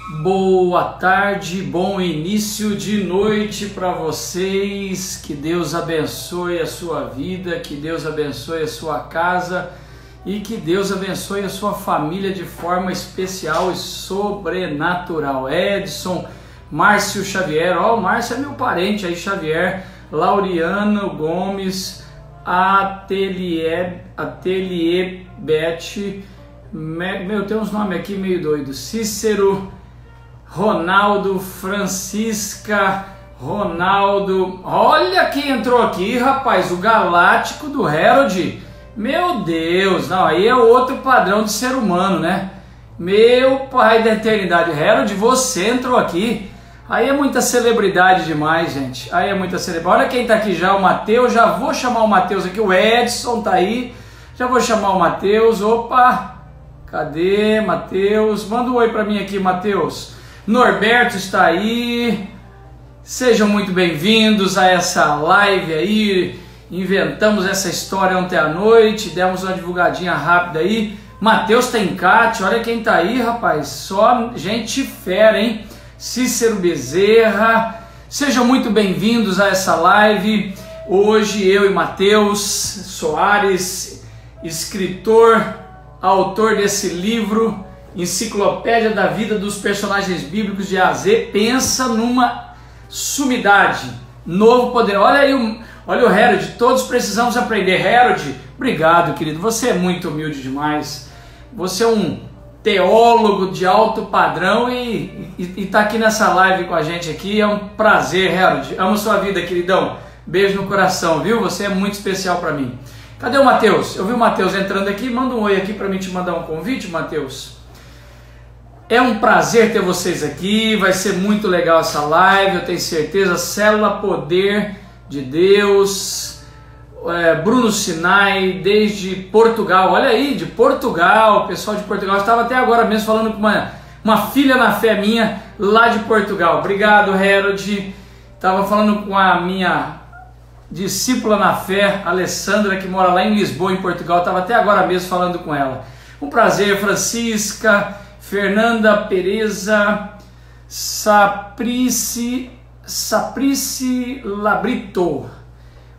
Boa tarde, bom início de noite para vocês. Que Deus abençoe a sua vida, que Deus abençoe a sua casa e que Deus abençoe a sua família de forma especial e sobrenatural. Edson, Márcio Xavier, ó, o Márcio é meu parente aí, Xavier, Lauriano Gomes, Atelier Beth, meu, tem uns nomes aqui meio doidos, Cícero, Ronaldo, Francisca, Ronaldo, olha quem entrou aqui, rapaz, o Galáctico do Harold, meu Deus, não, aí é outro padrão de ser humano, né? Meu pai da eternidade, Harold, você entrou aqui, aí é muita celebridade demais, gente, aí é muita celebridade, olha quem tá aqui já, o Matheus, já vou chamar o Matheus aqui, o Edson tá aí, já vou chamar o Matheus, opa, cadê Matheus, manda um oi pra mim aqui, Matheus. Norberto está aí, sejam muito bem-vindos a essa live aí, inventamos essa história ontem à noite, demos uma divulgadinha rápida aí, Matheus Tencati, olha quem tá aí, rapaz, só gente fera, hein, Cícero Bezerra, sejam muito bem-vindos a essa live, hoje eu e Matheus Soares, escritor, autor desse livro, Enciclopédia da Vida dos Personagens Bíblicos de A a Z, pensa numa sumidade, novo poder. Olha aí, olha o Harold, todos precisamos aprender. Harold, obrigado, querido, você é muito humilde demais. Você é um teólogo de alto padrão e está aqui nessa live com a gente aqui. É um prazer, Harold. Amo sua vida, queridão. Beijo no coração, viu? Você é muito especial para mim. Cadê o Matheus? Eu vi o Matheus entrando aqui. Manda um oi aqui para mim te mandar um convite, Matheus. É um prazer ter vocês aqui, vai ser muito legal essa live, eu tenho certeza. Célula Poder de Deus, Bruno Sinai, desde Portugal, olha aí, de Portugal, o pessoal de Portugal, eu estava até agora mesmo falando com uma filha na fé minha, lá de Portugal. Obrigado, Harold, estava falando com a minha discípula na fé, Alessandra, que mora lá em Lisboa, em Portugal, estava até agora mesmo falando com ela. Um prazer, Francisca, Fernanda Pereza, Saprice Labrito,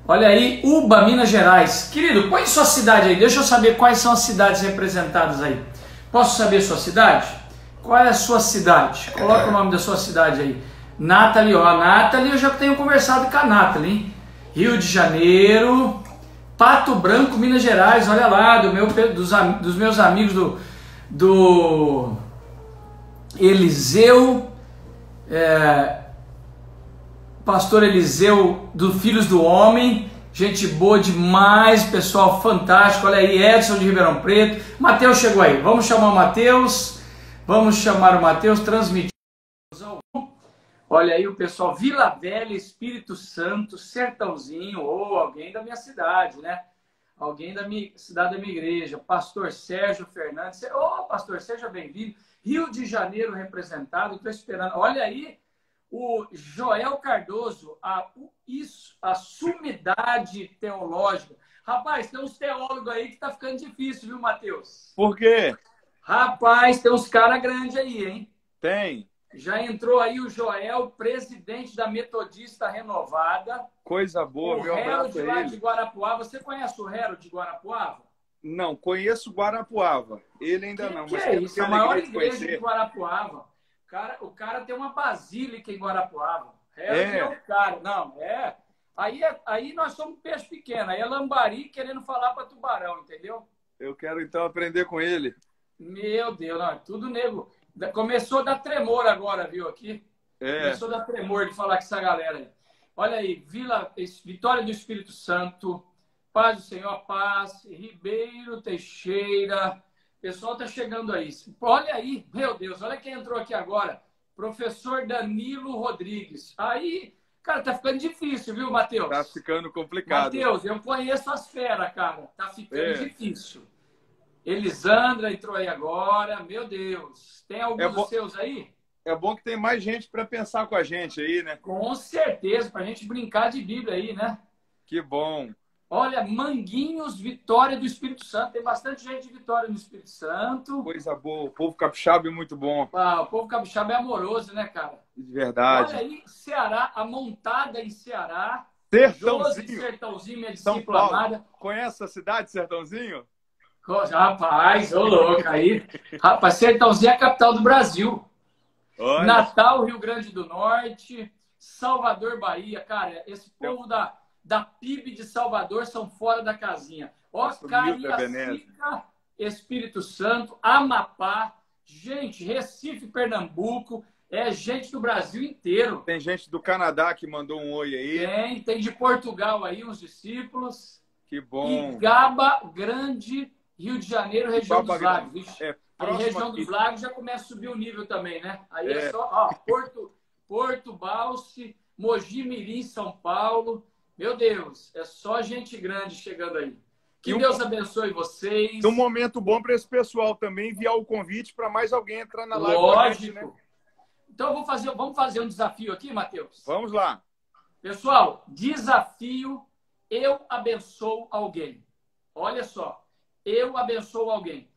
olha aí, Uba, Minas Gerais. Querido, põe sua cidade aí, deixa eu saber quais são as cidades representadas aí. Posso saber sua cidade? Qual é a sua cidade? Coloca o nome da sua cidade aí. Nathalie, ó, Nathalie, eu já tenho conversado com a Nathalie, hein? Rio de Janeiro, Pato Branco, Minas Gerais, olha lá, dos meus amigos do Eliseu, pastor Eliseu do Filhos do Homem, gente boa demais, pessoal fantástico, olha aí, Edson de Ribeirão Preto, Matheus chegou aí, vamos chamar o Matheus, transmitir, olha aí o pessoal, Vila Velha, Espírito Santo, Sertãozinho, ou alguém da minha cidade, né? Alguém da minha cidade, da minha igreja, pastor Sérgio Fernandes, pastor, seja bem-vindo, Rio de Janeiro representado, estou esperando, olha aí, o Joel Cardoso, a sumidade teológica, rapaz, tem uns teólogos aí que tá ficando difícil, viu, Matheus? Por quê? Rapaz, tem uns caras grandes aí, hein? Tem. Já entrou aí o Joel, presidente da Metodista Renovada. Coisa boa, meu abraço a ele. O Harold lá de Guarapuava. Você conhece o Harold de Guarapuava? Não, conheço Guarapuava. Ele ainda não. Mas é isso? A maior igreja de Guarapuava. O cara tem uma basílica em Guarapuava. Harold é o cara. Não, Aí nós somos peixe pequeno. Aí é lambari querendo falar para tubarão, entendeu? Eu quero então aprender com ele. Meu Deus, não, tudo nego. Começou a dar tremor agora, viu, aqui? Começou a dar tremor de falar com essa galera aí. Olha aí, Vitória do Espírito Santo, Paz do Senhor, Paz, Ribeiro Teixeira, o pessoal tá chegando aí. Olha aí, meu Deus, olha quem entrou aqui agora, professor Danilo Rodrigues. Aí, cara, tá ficando difícil, viu, Matheus? Tá ficando complicado. Matheus, eu conheço as feras, cara, tá ficando difícil. Elisandra entrou aí agora, meu Deus. Tem alguns dos seus aí? É bom que tem mais gente para pensar com a gente aí, né? Com certeza, para a gente brincar de Bíblia aí, né? Que bom. Olha, Manguinhos, Vitória do Espírito Santo. Tem bastante gente de Vitória no Espírito Santo. Coisa boa. O povo capixaba é muito bom. Ah, o povo capixaba é amoroso, né, cara? De verdade. Olha aí, Ceará, a montada em Ceará. Josi Sertãozinho. Sertãozinho, minha São discípula Paulo. amada. Conhece a cidade, Sertãozinho? Rapaz, ô louco aí. Rapaz, Sertãozinho é a capital do Brasil. Olha. Natal, Rio Grande do Norte, Salvador, Bahia. Cara, esse povo da PIB de Salvador são fora da casinha. Ó, Cariacica, Espírito Santo, Amapá, gente, Recife, Pernambuco, é gente do Brasil inteiro. Tem gente do Canadá que mandou um oi aí. Tem de Portugal aí, uns discípulos. Que bom. Igaba, Grande, Rio de Janeiro, região dos Lagos. É, região dos Lagos já começa a subir o nível também, né? Aí é só, ó, Porto Balse, Mogi Mirim, São Paulo. Meu Deus, é só gente grande chegando aí. Que Deus abençoe vocês. Um momento bom para esse pessoal também enviar o convite para mais alguém entrar na live. Lógico. Né? Então vamos fazer um desafio aqui, Matheus? Vamos lá. Pessoal, desafio, eu abençoo alguém. Olha só, eu abençoo alguém.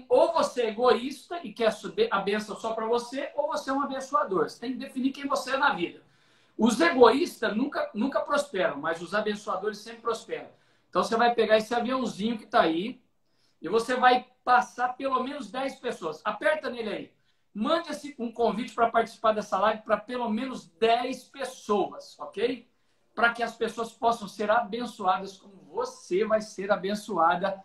Ou você é egoísta e quer a bênção só para você, ou você é um abençoador. Você tem que definir quem você é na vida. Os egoístas nunca prosperam, mas os abençoadores sempre prosperam. Então você vai pegar esse aviãozinho que está aí e você vai passar pelo menos 10 pessoas. Aperta nele aí. Mande um convite para participar dessa live para pelo menos 10 pessoas, ok? Para que as pessoas possam ser abençoadas como você vai ser abençoada.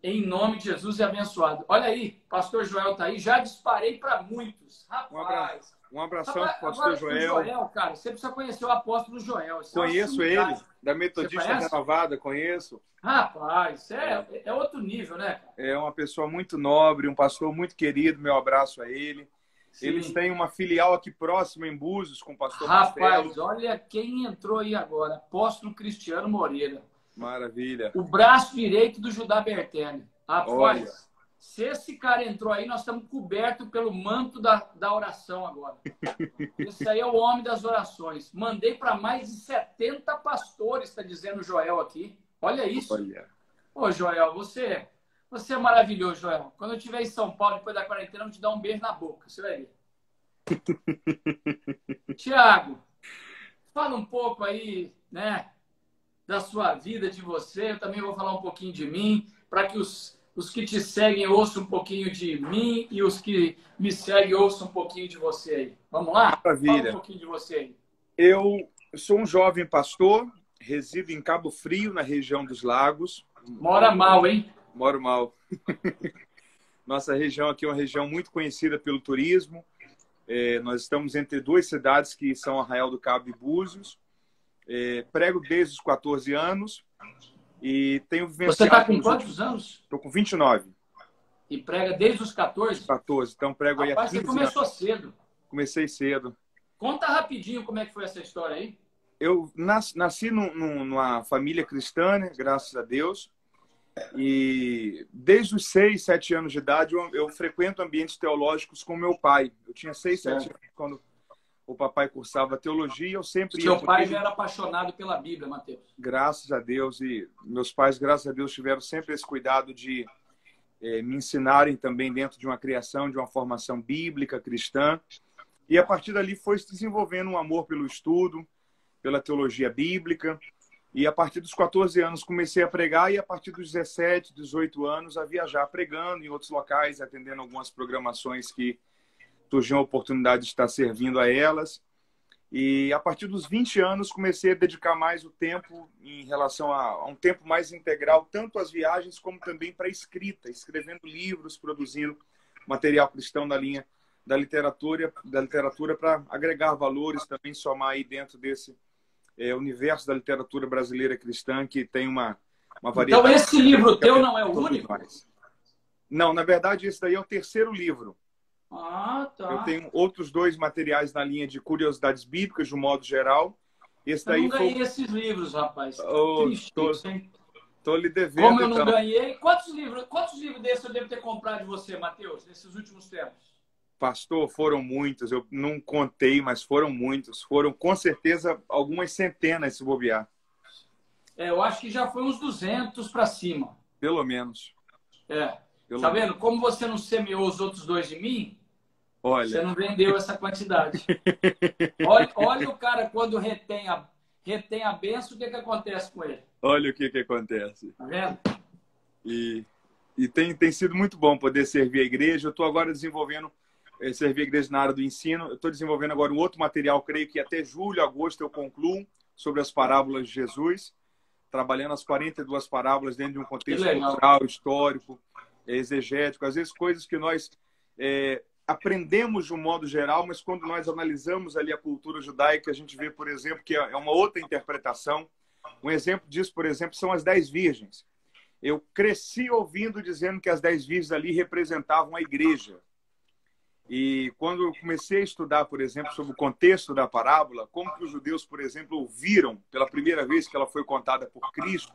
Em nome de Jesus e abençoado. Olha aí, pastor Joel está aí. Já disparei para muitos. Rapaz. Um abração para o pastor Joel. Cara, você precisa conhecer o apóstolo Joel. Conheço ele, da Metodista Renovada, conheço. Rapaz, é outro nível, né? É uma pessoa muito nobre, um pastor muito querido. Meu abraço a ele. Sim. Eles têm uma filial aqui próxima, em Búzios, com o pastor Rapaz, Marcelo. Olha quem entrou aí agora. Apóstolo Cristiano Moreira. Maravilha. O braço direito do Judá Bertelli. Rapaz, se esse cara entrou aí, nós estamos cobertos pelo manto da oração agora. Esse aí é o homem das orações. Mandei para mais de 70 pastores, está dizendo o Joel aqui. Olha isso. Olha. Ô, Joel, você é maravilhoso, Joel. Quando eu estiver em São Paulo, depois da quarentena, eu vou te dar um beijo na boca. Você vai ver. Tiago, fala um pouco aí, né? Da sua vida, de você. Eu também vou falar um pouquinho de mim, para que os que te seguem ouçam um pouquinho de mim e os que me seguem ouçam um pouquinho de você aí. Vamos lá? Maravilha. Fala um pouquinho de você aí. Eu sou um jovem pastor, resido em Cabo Frio, na região dos Lagos. Mora mal, hein? Moro mal. Nossa região aqui é uma região muito conhecida pelo turismo. Nós estamos entre duas cidades que são Arraial do Cabo e Búzios. Prego desde os 14 anos e tenho vivenciado... Você está com quantos anos? Estou com 29. E prega desde os 14? 14, então prego aí há 15 anos. Você começou cedo. Comecei cedo. Conta rapidinho como é que foi essa história aí. Eu nasci numa família cristã, né? Graças a Deus. E desde os 6, 7 anos de idade eu frequento ambientes teológicos com meu pai. Eu tinha 6, 7 anos quando o papai cursava teologia, eu sempre ia. Seu pai já era apaixonado pela Bíblia, Matheus. Graças a Deus. E meus pais, graças a Deus, tiveram sempre esse cuidado de me ensinarem também dentro de uma criação, de uma formação bíblica, cristã. E a partir dali foi se desenvolvendo um amor pelo estudo, pela teologia bíblica. E a partir dos 14 anos comecei a pregar e a partir dos 17, 18 anos a viajar pregando em outros locais, atendendo algumas programações que surgiu a oportunidade de estar servindo a elas. E a partir dos 20 anos comecei a dedicar mais o tempo em relação a um tempo mais integral, tanto às viagens como também para a escrita, escrevendo livros, produzindo material cristão na linha da literatura para agregar valores, também somar aí dentro desse universo da literatura brasileira cristã, que tem uma variedade. Então esse livro teu não é o único? Não, na verdade esse daí é o terceiro livro. Ah, tá. Eu tenho outros 2 materiais na linha de curiosidades bíblicas, de um modo geral. Esse daí eu não ganhei esses livros, rapaz. Tô lhe devendo. Como eu não ganhei? Quantos livros desses eu devo ter comprado de você, Matheus, nesses últimos tempos? Pastor, foram muitos. Eu não contei, mas foram muitos. Foram, com certeza, algumas centenas, se bobear. eu acho que já foi uns 200 para cima. Pelo menos. Tá vendo? Como você não semeou os outros dois de mim, Olha. você não vendeu essa quantidade. Olha o cara quando retém a benção, o que acontece com ele? Olha o que acontece. Tá vendo? E tem sido muito bom poder servir a igreja. Eu estou agora desenvolvendo, servir a igreja na área do ensino. Eu estou desenvolvendo agora um outro material, creio que até julho, agosto eu concluo, sobre as parábolas de Jesus, trabalhando as 42 parábolas dentro de um contexto cultural, histórico, exegético. Às vezes coisas que nós aprendemos de um modo geral, mas quando nós analisamos ali a cultura judaica, a gente vê, por exemplo, que é uma outra interpretação. Um exemplo disso, por exemplo, são as 10 virgens. Eu cresci ouvindo dizendo que as 10 virgens ali representavam a igreja. E quando eu comecei a estudar, por exemplo, sobre o contexto da parábola, como que os judeus, por exemplo, ouviram pela primeira vez que ela foi contada por Cristo,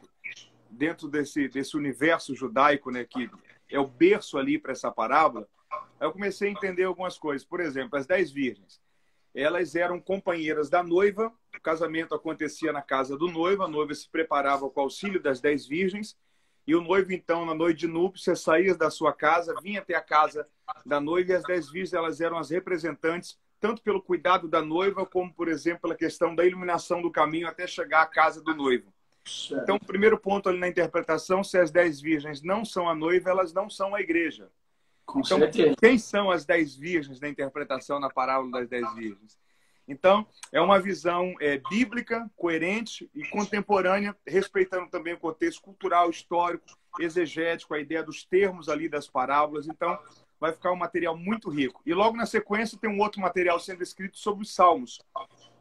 dentro desse universo judaico, né, que é o berço ali para essa parábola, aí eu comecei a entender algumas coisas. Por exemplo, as 10 virgens, elas eram companheiras da noiva, o casamento acontecia na casa do noivo, a noiva se preparava com o auxílio das 10 virgens, e o noivo, então, na noite de núpcias, saía da sua casa, vinha até a casa da noiva, e as 10 virgens elas eram as representantes, tanto pelo cuidado da noiva, como, por exemplo, pela questão da iluminação do caminho até chegar à casa do noivo. Então, o primeiro ponto ali na interpretação, se as 10 virgens não são a noiva, elas não são a igreja. Então, quem são as 10 virgens da interpretação na parábola das 10 virgens? Então, é uma visão bíblica, coerente e contemporânea, respeitando também o contexto cultural, histórico, exegético, a ideia dos termos ali das parábolas. Então, vai ficar um material muito rico. E logo na sequência tem um outro material sendo escrito sobre os Salmos,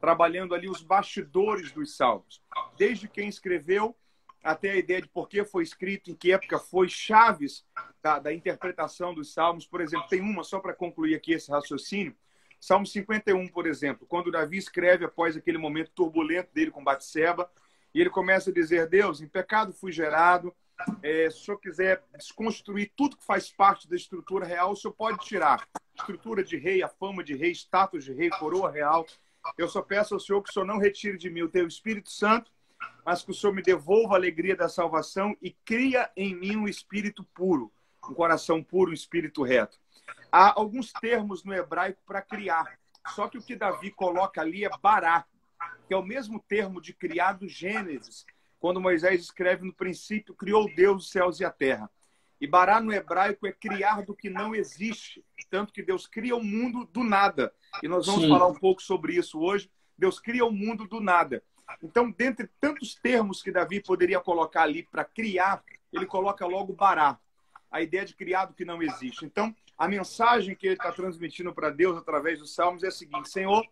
trabalhando ali os bastidores dos Salmos. Desde quem escreveu até a ideia de por que foi escrito, em que época foi, chaves da interpretação dos Salmos. Por exemplo, tem uma, só para concluir aqui esse raciocínio, Salmo 51, por exemplo, quando Davi escreve após aquele momento turbulento dele com Batseba, e ele começa a dizer: Deus, em pecado fui gerado, se o Senhor quiser desconstruir tudo que faz parte da estrutura real, o Senhor pode tirar. Estrutura de rei, a fama de rei, status de rei, coroa real. Eu só peço ao Senhor que o Senhor não retire de mim o teu Espírito Santo, mas que o Senhor me devolva a alegria da salvação e cria em mim um espírito puro, um coração puro, um espírito reto. Há alguns termos no hebraico para criar, só que o que Davi coloca ali é bará, que é o mesmo termo de criar do Gênesis, quando Moisés escreve: no princípio criou Deus os céus e a terra. E bará no hebraico é criar do que não existe, tanto que Deus cria o mundo do nada. E nós vamos falar um pouco sobre isso hoje. Deus cria o mundo do nada. Então, dentre tantos termos que Davi poderia colocar ali para criar, ele coloca logo bará, a ideia de criar do que não existe. Então, a mensagem que ele está transmitindo para Deus através dos Salmos é a seguinte: Senhor,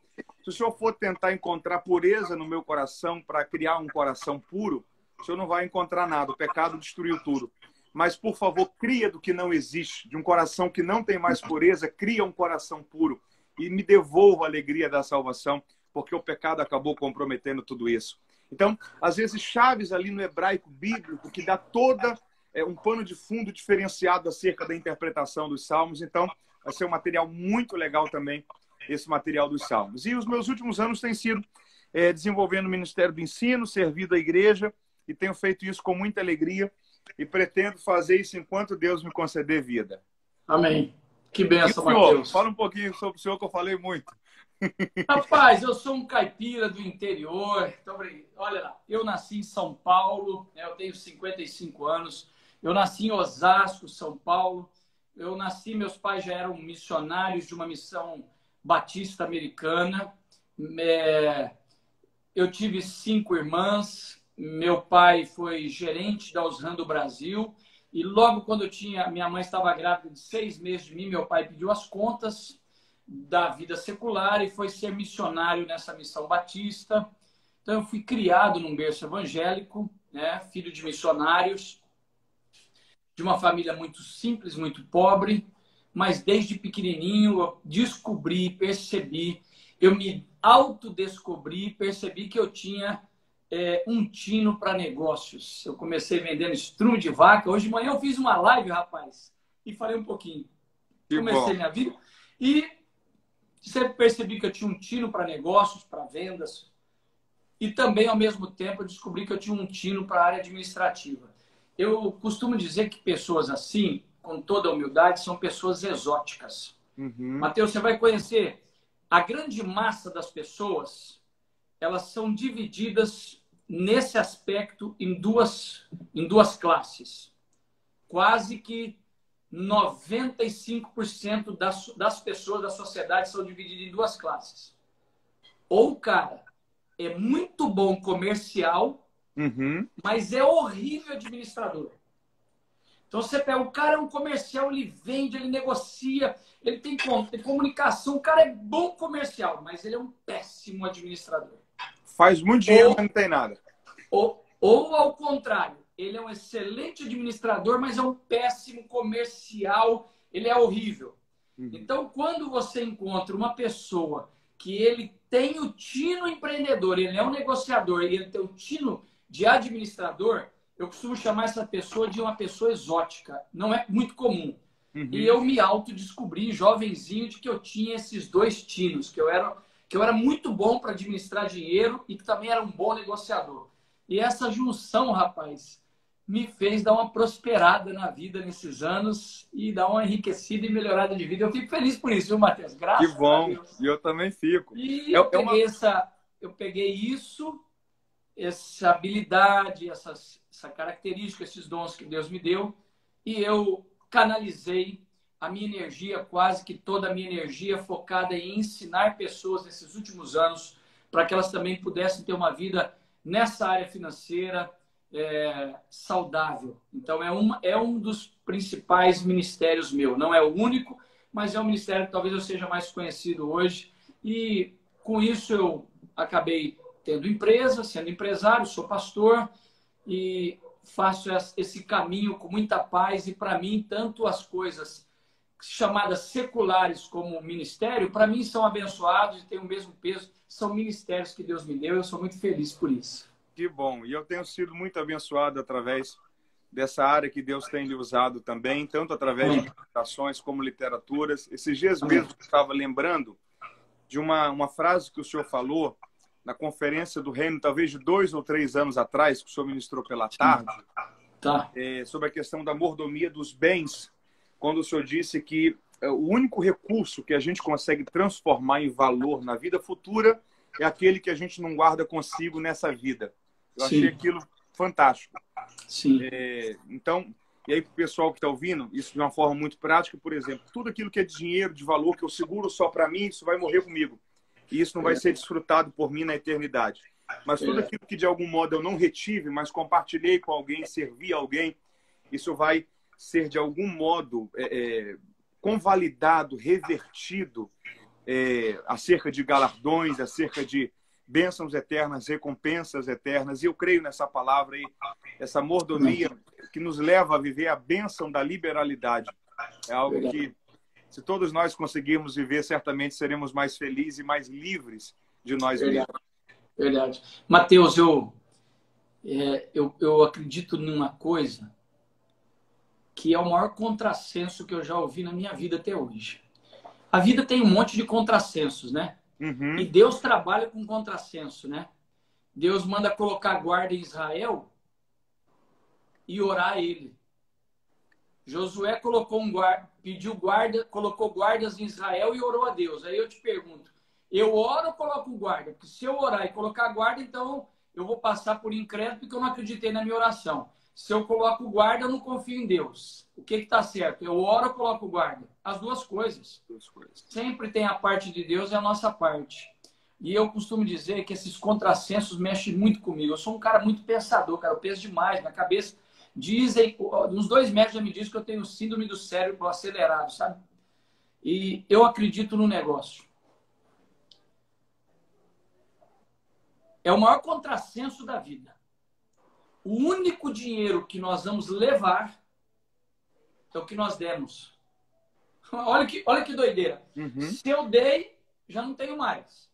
se o Senhor for tentar encontrar pureza no meu coração para criar um coração puro, o Senhor não vai encontrar nada, o pecado destruiu tudo. Mas, por favor, cria do que não existe, de um coração que não tem mais pureza, cria um coração puro e me devolva a alegria da salvação, porque o pecado acabou comprometendo tudo isso. Então, às vezes, chaves ali no hebraico bíblico que dá toda um pano de fundo diferenciado acerca da interpretação dos Salmos. Então, vai ser um material muito legal também, esse material dos Salmos. E os meus últimos anos têm sido desenvolvendo o Ministério do Ensino, servido à igreja, e tenho feito isso com muita alegria e pretendo fazer isso enquanto Deus me conceder vida. Amém. Que benção, Mateus. Fala um pouquinho sobre o senhor, que eu falei muito. Rapaz, eu sou um caipira do interior. Então, olha lá, eu nasci em São Paulo, né, eu tenho 55 anos. Eu nasci em Osasco, São Paulo. Meus pais já eram missionários de uma missão batista americana. Eu tive 5 irmãs. Meu pai foi gerente da Osram do Brasil. E logo quando minha mãe estava grávida de 6 meses de mim, meu pai pediu as contas da vida secular e foi ser missionário nessa missão batista. Então, eu fui criado num berço evangélico, né, filho de missionários, de uma família muito simples, muito pobre, mas desde pequenininho eu descobri, percebi, eu me autodescobri, percebi que eu tinha um tino para negócios. Eu comecei vendendo estrume de vaca. Hoje de manhã eu fiz uma live, rapaz, e falei um pouquinho. Comecei minha vida e sempre percebi que eu tinha um tino para negócios, para vendas. e também, ao mesmo tempo, eu descobri que eu tinha um tino para a área administrativa. Eu costumo dizer que pessoas assim, com toda a humildade, são pessoas exóticas. Uhum. Mateus, você vai conhecer a grande massa das pessoas, elas são divididas nesse aspecto em duas classes. Quase que 95% das pessoas da sociedade são divididas em duas classes. Ou o cara é muito bom comercial, Uhum. mas é horrível administrador. Então você pega, o cara é um comercial, ele vende, ele negocia, ele tem comunicação, o cara é bom comercial, mas ele é um péssimo administrador. Faz muito dinheiro, mas não tem nada. Ou ao contrário, ele é um excelente administrador, mas é um péssimo comercial, ele é horrível. Uhum. Então, quando você encontra uma pessoa que ele tem o tino empreendedor, ele é um negociador e ele tem o tino de administrador, eu costumo chamar essa pessoa de uma pessoa exótica. Não é muito comum. Uhum. E eu me autodescobri, jovenzinho, de que eu tinha esses dois tinos, que eu era muito bom para administrar dinheiro e que também era um bom negociador. E essa junção, rapaz, me fez dar uma prosperada na vida nesses anos e dar uma enriquecida e melhorada de vida. Eu fico feliz por isso, viu, Matheus? Graças Que bom. a Deus. E eu também fico. E eu peguei isso, essa habilidade, essa característica, esses dons que Deus me deu, e eu canalizei a minha energia, quase que toda a minha energia focada em ensinar pessoas nesses últimos anos para que elas também pudessem ter uma vida nessa área financeira saudável. Então, é um dos principais ministérios meu. Não é o único, mas é um ministério que talvez eu seja mais conhecido hoje. E com isso eu acabei tendo empresa, sendo empresário, sou pastor e faço esse caminho com muita paz. E para mim, tanto as coisas chamadas seculares como ministério, para mim são abençoados e têm o mesmo peso. São ministérios que Deus me deu e eu sou muito feliz por isso. Que bom. E eu tenho sido muito abençoado através dessa área que Deus tem lhe usado também, tanto através de meditações como literaturas. Esses dias mesmo eu estava lembrando de uma frase que o senhor falou na Conferência do Reino, talvez de 2 ou 3 anos atrás, que o senhor ministrou pela tarde, sobre a questão da mordomia dos bens, quando o senhor disse que o único recurso que a gente consegue transformar em valor na vida futura é aquele que a gente não guarda consigo nessa vida. Eu achei aquilo fantástico. Sim. Então, e aí para o pessoal que está ouvindo, isso de uma forma muito prática, por exemplo, tudo aquilo que é dinheiro, de valor, que eu seguro só para mim, isso vai morrer comigo. E isso não vai ser desfrutado por mim na eternidade. Mas tudo aquilo que de algum modo eu não retive, mas compartilhei com alguém, servi a alguém, isso vai ser de algum modo convalidado, revertido acerca de galardões, acerca de bênçãos eternas, recompensas eternas. E eu creio nessa palavra aí, essa mordomia que nos leva a viver a bênção da liberalidade. É algo que, se todos nós conseguirmos viver, certamente seremos mais felizes e mais livres de nós mesmos. Verdade. Mateus, eu acredito numa coisa que é o maior contrassenso que eu já ouvi na minha vida até hoje. A vida tem um monte de contrassensos, né? Uhum. E Deus trabalha com contrassenso, né? Deus manda colocar guarda em Israel e orar a ele. Josué colocou colocou guardas em Israel e orou a Deus. Aí eu te pergunto, eu oro ou coloco guarda? Porque se eu orar e colocar guarda, então eu vou passar por incrédulo porque eu não acreditei na minha oração. Se eu coloco guarda, eu não confio em Deus. O que está certo? Eu oro ou coloco guarda? As duas coisas. Sempre tem a parte de Deus e a nossa parte. E eu costumo dizer que esses contrassensos mexem muito comigo. Eu sou um cara muito pensador, cara. Eu penso demais na cabeça. Dizem, uns 2 médicos já me dizem que eu tenho síndrome do cérebro acelerado, sabe? E eu acredito no negócio. É o maior contrassenso da vida. O único dinheiro que nós vamos levar é o que nós demos. Olha que doideira. Uhum. Se eu dei, já não tenho mais.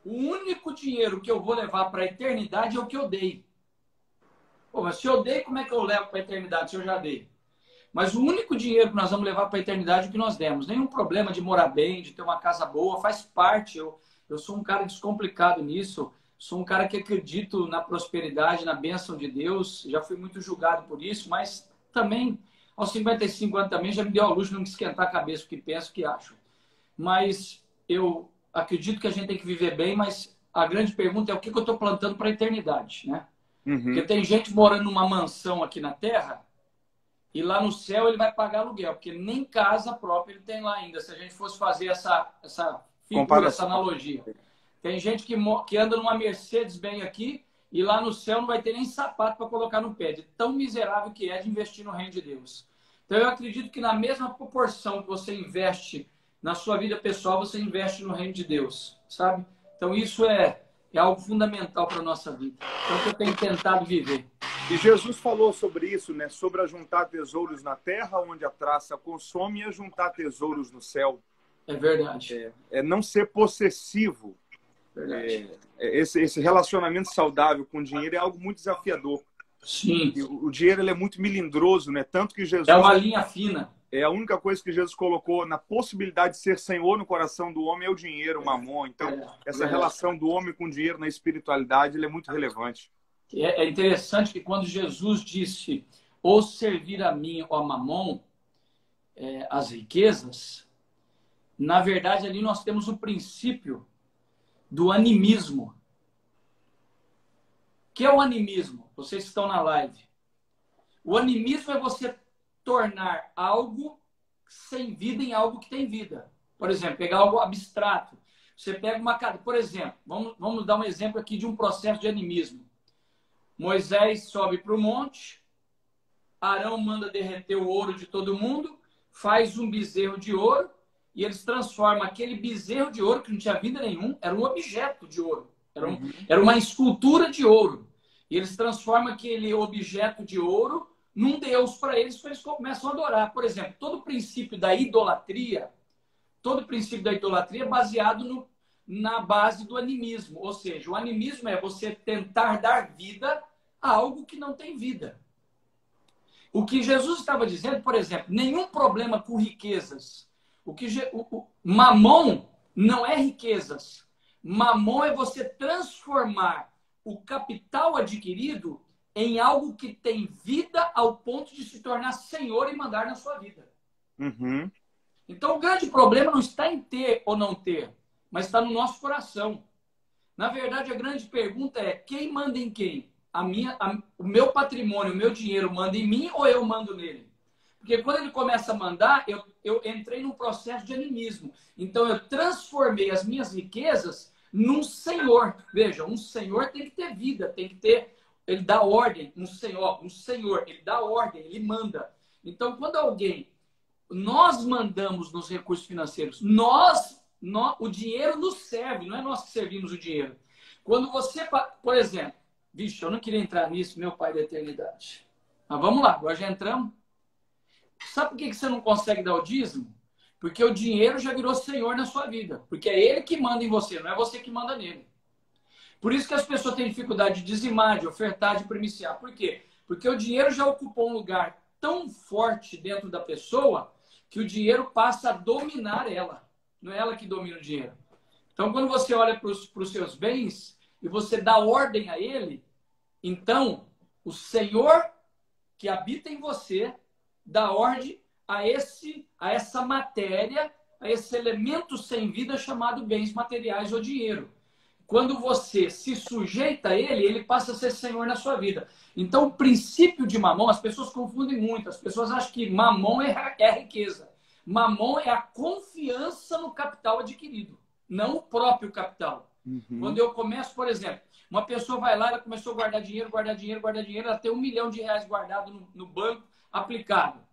O único dinheiro que eu vou levar para a eternidade é o que eu dei. Pô, mas se eu dei, como é que eu levo para a eternidade se eu já dei? Mas o único dinheiro que nós vamos levar para a eternidade é o que nós demos. Nenhum problema de morar bem, de ter uma casa boa, faz parte. Eu sou um cara descomplicado nisso. Sou um cara que acredito na prosperidade, na bênção de Deus. Já fui muito julgado por isso, mas também, aos 55 anos também, já me deu a luz de não me esquentar a cabeça o que penso, o que acho. Mas eu acredito que a gente tem que viver bem, mas a grande pergunta é o que eu estou plantando para a eternidade, né? Porque tem gente morando numa mansão aqui na Terra e lá no céu ele vai pagar aluguel, porque nem casa própria ele tem lá ainda. Se a gente fosse fazer essa figura, essa analogia. Tem gente que anda numa Mercedes bem aqui e lá no céu não vai ter nem sapato para colocar no pé, de tão miserável que é de investir no reino de Deus. Então eu acredito que na mesma proporção que você investe na sua vida pessoal, você investe no reino de Deus, sabe? Então isso é algo fundamental para a nossa vida. Então que eu tenho tentado viver. E Jesus falou sobre isso, né? Sobre ajuntar tesouros na terra, onde a traça consome, e ajuntar tesouros no céu. É verdade. É não ser possessivo. Esse relacionamento saudável com o dinheiro é algo muito desafiador. Sim. E o dinheiro ele é muito melindroso, né? Tanto que Jesus... É uma linha fina. É a única coisa que Jesus colocou na possibilidade de ser Senhor no coração do homem é o dinheiro, o mamon. Então, essa relação do homem com o dinheiro na espiritualidade ele é muito relevante. É interessante que quando Jesus disse ou servir a mim ou a mamon, as riquezas, na verdade ali nós temos o princípio do animismo. O que é o animismo? Vocês que estão na live. O animismo é você tornar algo sem vida em algo que tem vida. Por exemplo, pegar algo abstrato. Você pega uma cadeira. Por exemplo, vamos dar um exemplo aqui de um processo de animismo. Moisés sobe para o monte, Arão manda derreter o ouro de todo mundo, faz um bezerro de ouro, e eles transformam aquele bezerro de ouro, que não tinha vida nenhum, era um objeto de ouro. Era uma escultura de ouro. E eles transformam aquele objeto de ouro num Deus para eles começam a adorar. Por exemplo, todo o princípio da idolatria é baseado na base do animismo. Ou seja, o animismo é você tentar dar vida a algo que não tem vida. O que Jesus estava dizendo, por exemplo, nenhum problema com riquezas. Mamon não é riquezas. Mamon é você transformar o capital adquirido em algo que tem vida ao ponto de se tornar senhor e mandar na sua vida. Então, o grande problema não está em ter ou não ter, mas está no nosso coração. Na verdade, a grande pergunta é: quem manda em quem? O meu patrimônio, o meu dinheiro manda em mim ou eu mando nele? Porque quando ele começa a mandar, eu entrei num processo de animismo. Então, eu transformei as minhas riquezas num senhor. Veja, um senhor tem que ter vida, tem que ter... Ele dá ordem, um senhor, ele dá ordem, ele manda. Então, quando nós mandamos nos recursos financeiros, o dinheiro nos serve, não é nós que servimos o dinheiro. Quando você, por exemplo, vixe, eu não queria entrar nisso, meu pai da eternidade. Mas vamos lá, agora já entramos. Sabe por que você não consegue dar o dízimo? Porque o dinheiro já virou senhor na sua vida. Porque é ele que manda em você, não é você que manda nele. Por isso que as pessoas têm dificuldade de dizimar, de ofertar, de primiciar. Por quê? Porque o dinheiro já ocupou um lugar tão forte dentro da pessoa que o dinheiro passa a dominar ela. Não é ela que domina o dinheiro. Então, quando você olha para os seus bens e você dá ordem a ele, então o Senhor que habita em você dá ordem a essa matéria, a esse elemento sem vida chamado bens materiais ou dinheiro. Quando você se sujeita a ele, ele passa a ser senhor na sua vida. Então, o princípio de mamon, as pessoas confundem muito. As pessoas acham que mamon é a riqueza. Mamon é a confiança no capital adquirido, não o próprio capital. Quando eu começo, por exemplo, uma pessoa vai lá, ela começou a guardar dinheiro, ela tem R$1 milhão guardado no banco, aplicado.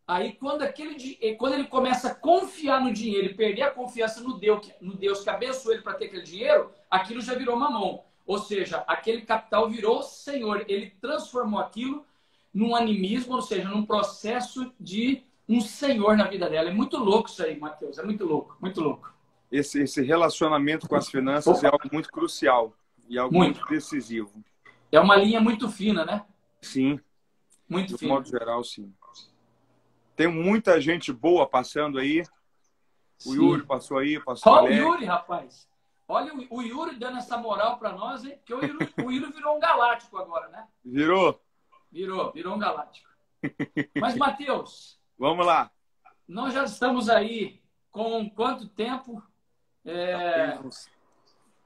Aí, quando ele começa a confiar no dinheiro e perder a confiança no Deus que abençoou ele para ter aquele dinheiro, aquilo já virou mamon. Ou seja, aquele capital virou senhor. Ele transformou aquilo num animismo, ou seja, num processo de um senhor na vida dela. É muito louco isso aí, Mateus. É muito louco, muito louco. Esse relacionamento com as finanças é algo muito crucial e algo muito decisivo. É uma linha muito fina, né? Sim. Muito fina. De modo geral, sim. Tem muita gente boa passando aí. O Yuri passou aí, passou o Yuri, rapaz. Olha o Yuri dando essa moral para nós, hein? Porque o Yuri virou um galáctico agora, né? Virou? Virou um galáctico. Mas, Matheus... Vamos lá. Nós já estamos aí com quanto tempo?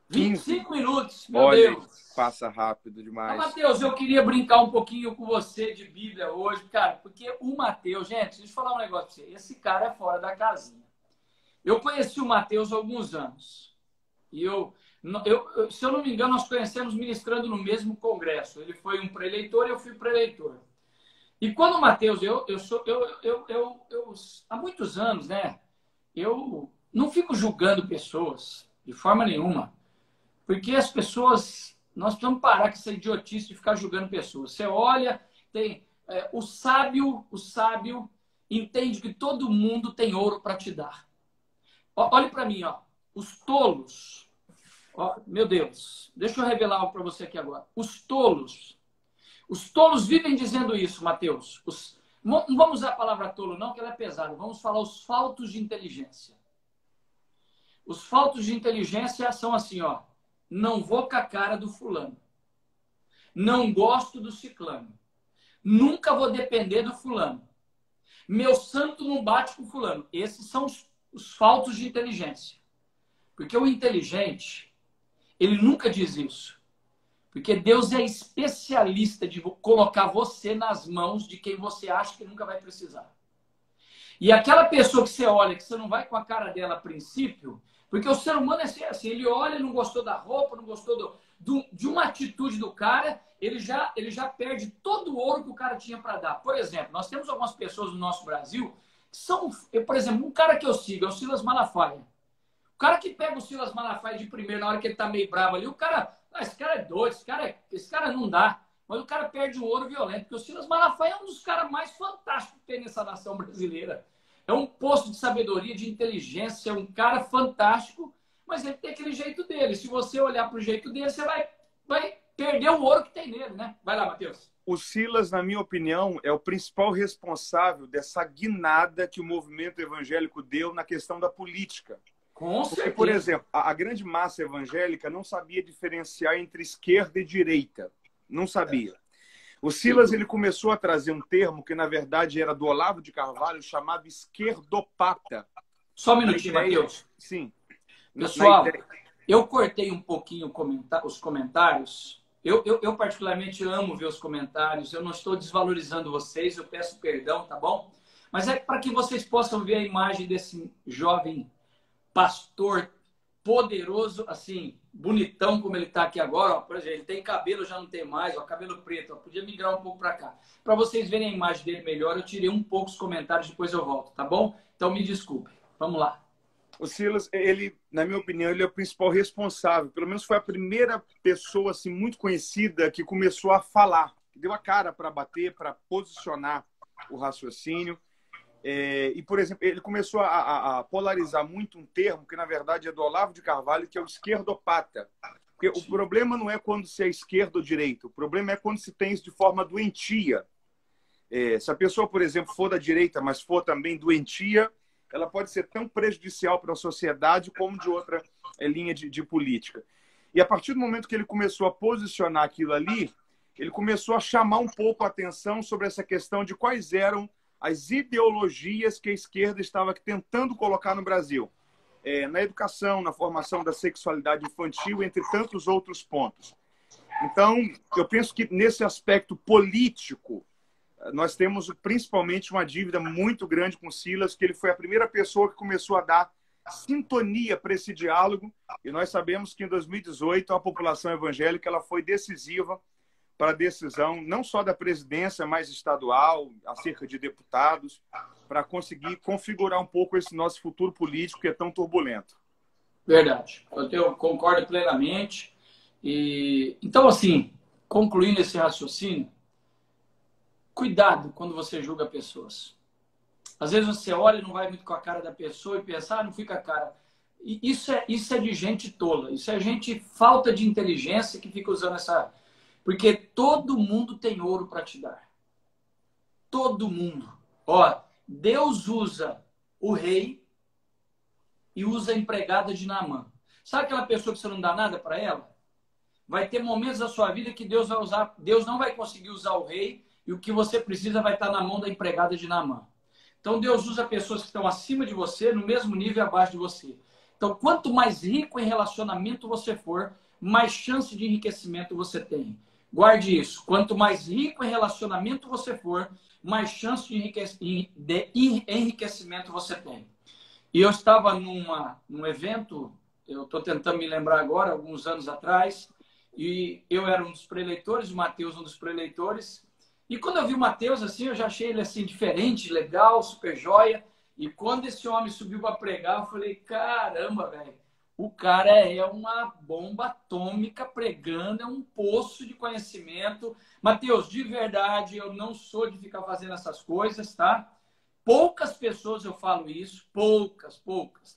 25 minutos, meu Olha, Deus. passa rápido demais. Matheus, eu queria brincar um pouquinho com você de Bíblia hoje, cara, porque o Matheus, gente, deixa eu falar um negócio pra você. Esse cara é fora da casinha. Eu conheci o Matheus há alguns anos. E se eu não me engano, nós conhecemos ministrando no mesmo congresso. Ele foi um pré-eleitor e eu fui pré-eleitor. E quando o Matheus, há muitos anos, né? Eu não fico julgando pessoas de forma nenhuma. Porque as pessoas, nós precisamos parar com essa idiotice de ficar julgando pessoas. Você olha, o sábio entende que todo mundo tem ouro para te dar. Olhe para mim, ó. Os tolos, ó, meu Deus, deixa eu revelar algo para você aqui agora. Os tolos vivem dizendo isso, Matheus. Não vamos usar a palavra tolo, não, que ela é pesada. Vamos falar os faltos de inteligência. Os faltos de inteligência são assim, ó. Não vou com a cara do fulano. Não gosto do ciclano. Nunca vou depender do fulano. Meu santo não bate com o fulano. Esses são os faltos de inteligência. Porque o inteligente, ele nunca diz isso. Porque Deus é especialista de colocar você nas mãos de quem você acha que nunca vai precisar. E aquela pessoa que você olha, que você não vai com a cara dela a princípio, porque o ser humano é assim, ele olha, não gostou da roupa, não gostou de uma atitude do cara, ele já perde todo o ouro que o cara tinha para dar. Por exemplo, nós temos algumas pessoas no nosso Brasil que são, por exemplo, um cara que eu sigo é o Silas Malafaia. O cara que pega o Silas Malafaia de primeiro, na hora que ele tá meio bravo ali, o cara, esse cara é doido, esse cara não dá. Mas o cara perde o ouro violento, porque o Silas Malafaia é um dos caras mais fantásticos que tem nessa nação brasileira. É um poço de sabedoria, de inteligência, é um cara fantástico, mas ele tem aquele jeito dele. Se você olhar para o jeito dele, você vai perder o ouro que tem nele, né? Vai lá, Matheus. O Silas, na minha opinião, é o principal responsável dessa guinada que o movimento evangélico deu na questão da política. Com certeza. Porque, por exemplo, a grande massa evangélica não sabia diferenciar entre esquerda e direita. Não sabia. O Silas, ele começou a trazer um termo que, na verdade, era do Olavo de Carvalho, chamado esquerdopata. Só um minutinho, Matheus. Sim. Pessoal, eu cortei um pouquinho os comentários. Eu particularmente amo ver os comentários. Eu não estou desvalorizando vocês, eu peço perdão, tá bom? Mas é para que vocês possam ver a imagem desse jovem pastor poderoso, assim, bonitão como ele está aqui agora. Ó, por exemplo, ele tem cabelo, já não tem mais, ó, cabelo preto. Ó, podia migrar um pouco para cá. Para vocês verem a imagem dele melhor, eu tirei um pouco os comentários, depois eu volto, tá bom? Então me desculpe. Vamos lá. O Silas, ele, na minha opinião, ele é o principal responsável. Pelo menos foi a primeira pessoa assim, muito conhecida que começou a falar. Que deu a cara para bater, para posicionar o raciocínio. E, por exemplo, ele começou a polarizar muito um termo que, na verdade, é do Olavo de Carvalho, que é o esquerdopata. Porque o problema não é quando se é esquerdo ou direito. O problema é quando se tem isso de forma doentia. Se a pessoa, por exemplo, for da direita, mas for também doentia, ela pode ser tão prejudicial para a sociedade como de outra linha de política. E a partir do momento que ele começou a posicionar aquilo ali, ele começou a chamar um pouco a atenção sobre essa questão de quais eram as ideologias que a esquerda estava tentando colocar no Brasil. Na educação, na formação da sexualidade infantil, entre tantos outros pontos. Então, eu penso que nesse aspecto político, nós temos principalmente uma dívida muito grande com o Silas, que ele foi a primeira pessoa que começou a dar sintonia para esse diálogo, e nós sabemos que em 2018 a população evangélica ela foi decisiva para a decisão não só da presidência, mas estadual, acerca de deputados, para conseguir configurar um pouco esse nosso futuro político que é tão turbulento. Verdade. Eu concordo plenamente. Então, assim, concluindo esse raciocínio, cuidado quando você julga pessoas. Às vezes você olha e não vai muito com a cara da pessoa e pensa, não fica a cara. Isso é de gente tola. Isso é gente falta de inteligência que fica usando essa... Porque todo mundo tem ouro para te dar. Todo mundo. Ó, Deus usa o rei e usa a empregada de Naamã. Sabe aquela pessoa que você não dá nada para ela? Vai ter momentos da sua vida que Deus vai usar, Deus não vai conseguir usar o rei e o que você precisa vai estar na mão da empregada de Naamã. Então Deus usa pessoas que estão acima de você, no mesmo nível e abaixo de você. Então, quanto mais rico em relacionamento você for, mais chance de enriquecimento você tem. Guarde isso. Quanto mais rico em relacionamento você for, mais chance de enriquecimento você tem. E eu estava num evento, eu estou tentando me lembrar agora, alguns anos atrás, e eu era um dos preleitores, o Mateus um dos preleitores. E quando eu vi o Mateus, assim, eu já achei ele assim diferente, legal, super joia. E quando esse homem subiu para pregar, eu falei, caramba, velho, o cara é uma bomba atômica pregando, é um poço de conhecimento. Mateus, de verdade, eu não sou de ficar fazendo essas coisas, tá? Poucas pessoas eu falo isso, poucas.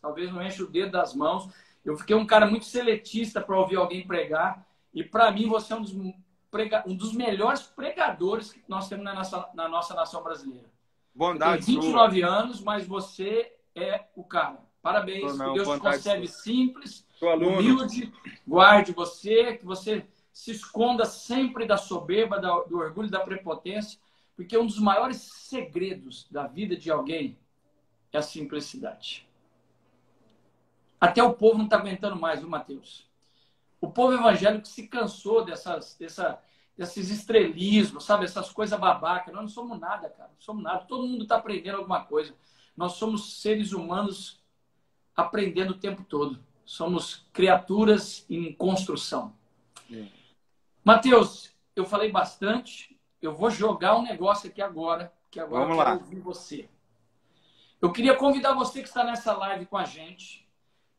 Talvez não enche o dedo das mãos. Eu fiquei um cara muito seletista para ouvir alguém pregar. E para mim, você é um dos melhores pregadores que nós temos na nossa nação brasileira. Bondade eu tenho 29 anos, mas você é o cara. Parabéns, que Deus te concede simples, humilde, guarde você, que você se esconda sempre da soberba, do orgulho, da prepotência, porque um dos maiores segredos da vida de alguém é a simplicidade. Até o povo não está aguentando mais, viu, Mateus? O povo evangélico se cansou desses estrelismos, sabe? Essas coisas babacas. Nós não somos nada, cara. Não somos nada. Todo mundo está aprendendo alguma coisa. Nós somos seres humanos aprendendo o tempo todo. Somos criaturas em construção. Mateus, eu falei bastante. Eu vou jogar um negócio aqui agora, que agora eu quero ouvir você. Eu queria convidar você que está nessa live com a gente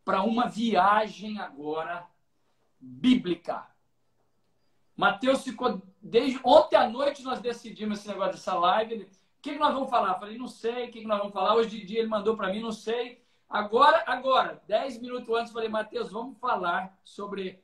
para uma viagem agora bíblica. Mateus ficou... Desde ontem à noite nós decidimos esse negócio dessa live. O que nós vamos falar? Eu falei, não sei. O que nós vamos falar? Hoje de dia ele mandou para mim, não sei. Agora, 10 minutos antes, falei, Mateus, vamos falar sobre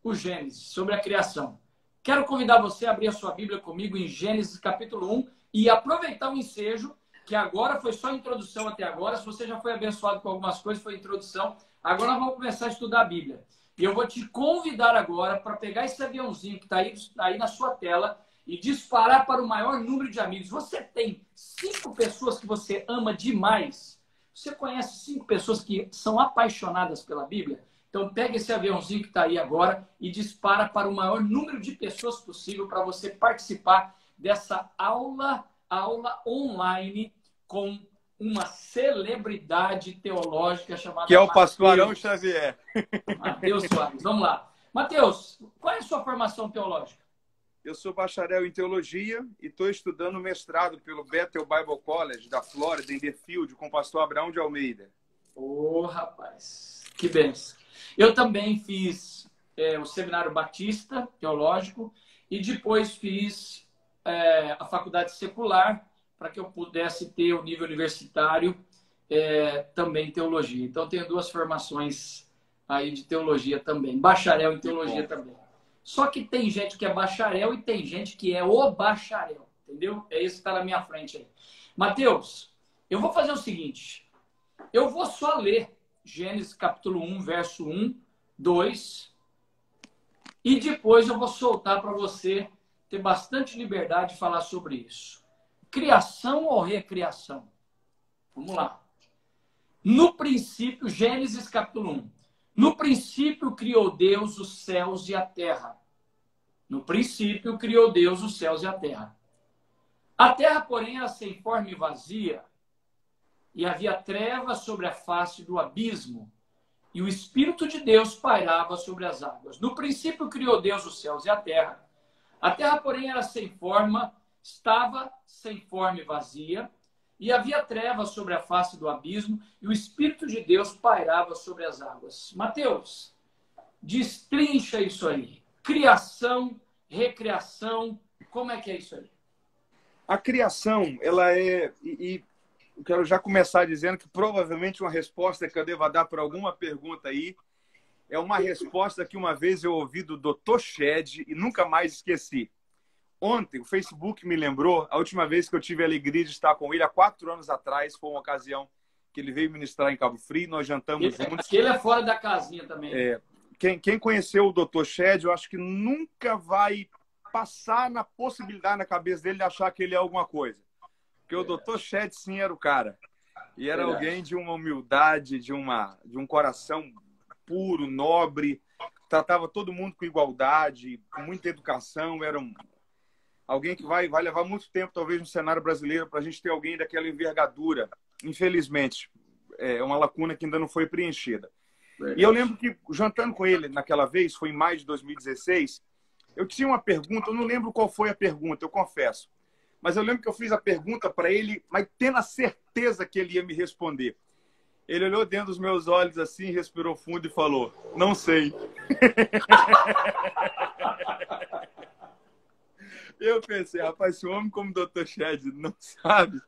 o Gênesis, sobre a criação. Quero convidar você a abrir a sua Bíblia comigo em Gênesis capítulo 1 e aproveitar o ensejo, que agora foi só introdução até agora. Se você já foi abençoado com algumas coisas, foi introdução. Agora nós vamos começar a estudar a Bíblia. E eu vou te convidar agora para pegar esse aviãozinho que está aí na sua tela e disparar para o maior número de amigos. Você tem 5 pessoas que você ama demais. Você conhece 5 pessoas que são apaixonadas pela Bíblia? Então pega esse aviãozinho que está aí agora e dispara para o maior número de pessoas possível para você participar dessa aula online com uma celebridade teológica chamada... Que é o pastor Arão Xavier. Mateus Soares. Vamos lá. Mateus, qual é a sua formação teológica? Eu sou bacharel em teologia e estou estudando mestrado pelo Bethel Bible College da Flórida, em Deerfield, com o pastor Abraão de Almeida. Rapaz, que benção. Eu também fiz o Seminário Batista Teológico e depois fiz a Faculdade Secular para que eu pudesse ter o nível universitário também em teologia. Então, tenho 2 formações aí de teologia também. Bacharel em teologia também. Só que tem gente que é bacharel e tem gente que é o bacharel. Entendeu? É isso que está na minha frente aí. Mateus, eu vou fazer o seguinte. Eu vou só ler Gênesis capítulo 1, verso 1, 2. E depois eu vou soltar para você ter bastante liberdade de falar sobre isso. Criação ou recriação? Vamos lá. No princípio, Gênesis capítulo 1. No princípio criou Deus os céus e a terra. No princípio criou Deus os céus e a terra. A terra, porém, era sem forma e vazia, e havia trevas sobre a face do abismo, e o Espírito de Deus pairava sobre as águas. No princípio criou Deus os céus e a terra. A terra, porém, era sem forma, estava sem forma e vazia, e havia trevas sobre a face do abismo, e o Espírito de Deus pairava sobre as águas. Mateus, destrincha isso aí. Criação, recriação, como é que é isso aí? A criação, ela é... E eu quero já começar dizendo que provavelmente uma resposta que eu deva dar para alguma pergunta aí é uma resposta que uma vez eu ouvi do Dr. Shed e nunca mais esqueci. Ontem, o Facebook me lembrou, a última vez que eu tive a alegria de estar com ele, há 4 anos atrás, foi uma ocasião que ele veio ministrar em Cabo Frio, nós jantamos juntos. Ele é fora da casinha também. Quem conheceu o Dr. Shed, eu acho que nunca vai passar na possibilidade na cabeça dele de achar que ele é alguma coisa. Porque o Dr. Shed, sim, era o cara. E era alguém de uma humildade, de um coração puro, nobre, tratava todo mundo com igualdade, com muita educação. Era alguém que vai levar muito tempo, talvez, no cenário brasileiro, para a gente ter alguém daquela envergadura. Infelizmente, é uma lacuna que ainda não foi preenchida. E eu lembro que, jantando com ele naquela vez, foi em maio de 2016, eu tinha uma pergunta, eu não lembro qual foi a pergunta, eu confesso. Mas eu lembro que eu fiz a pergunta para ele, mas tendo a certeza que ele ia me responder. Ele olhou dentro dos meus olhos assim, respirou fundo e falou, não sei. Eu pensei, rapaz, se um homem como o Dr. Shed não sabe,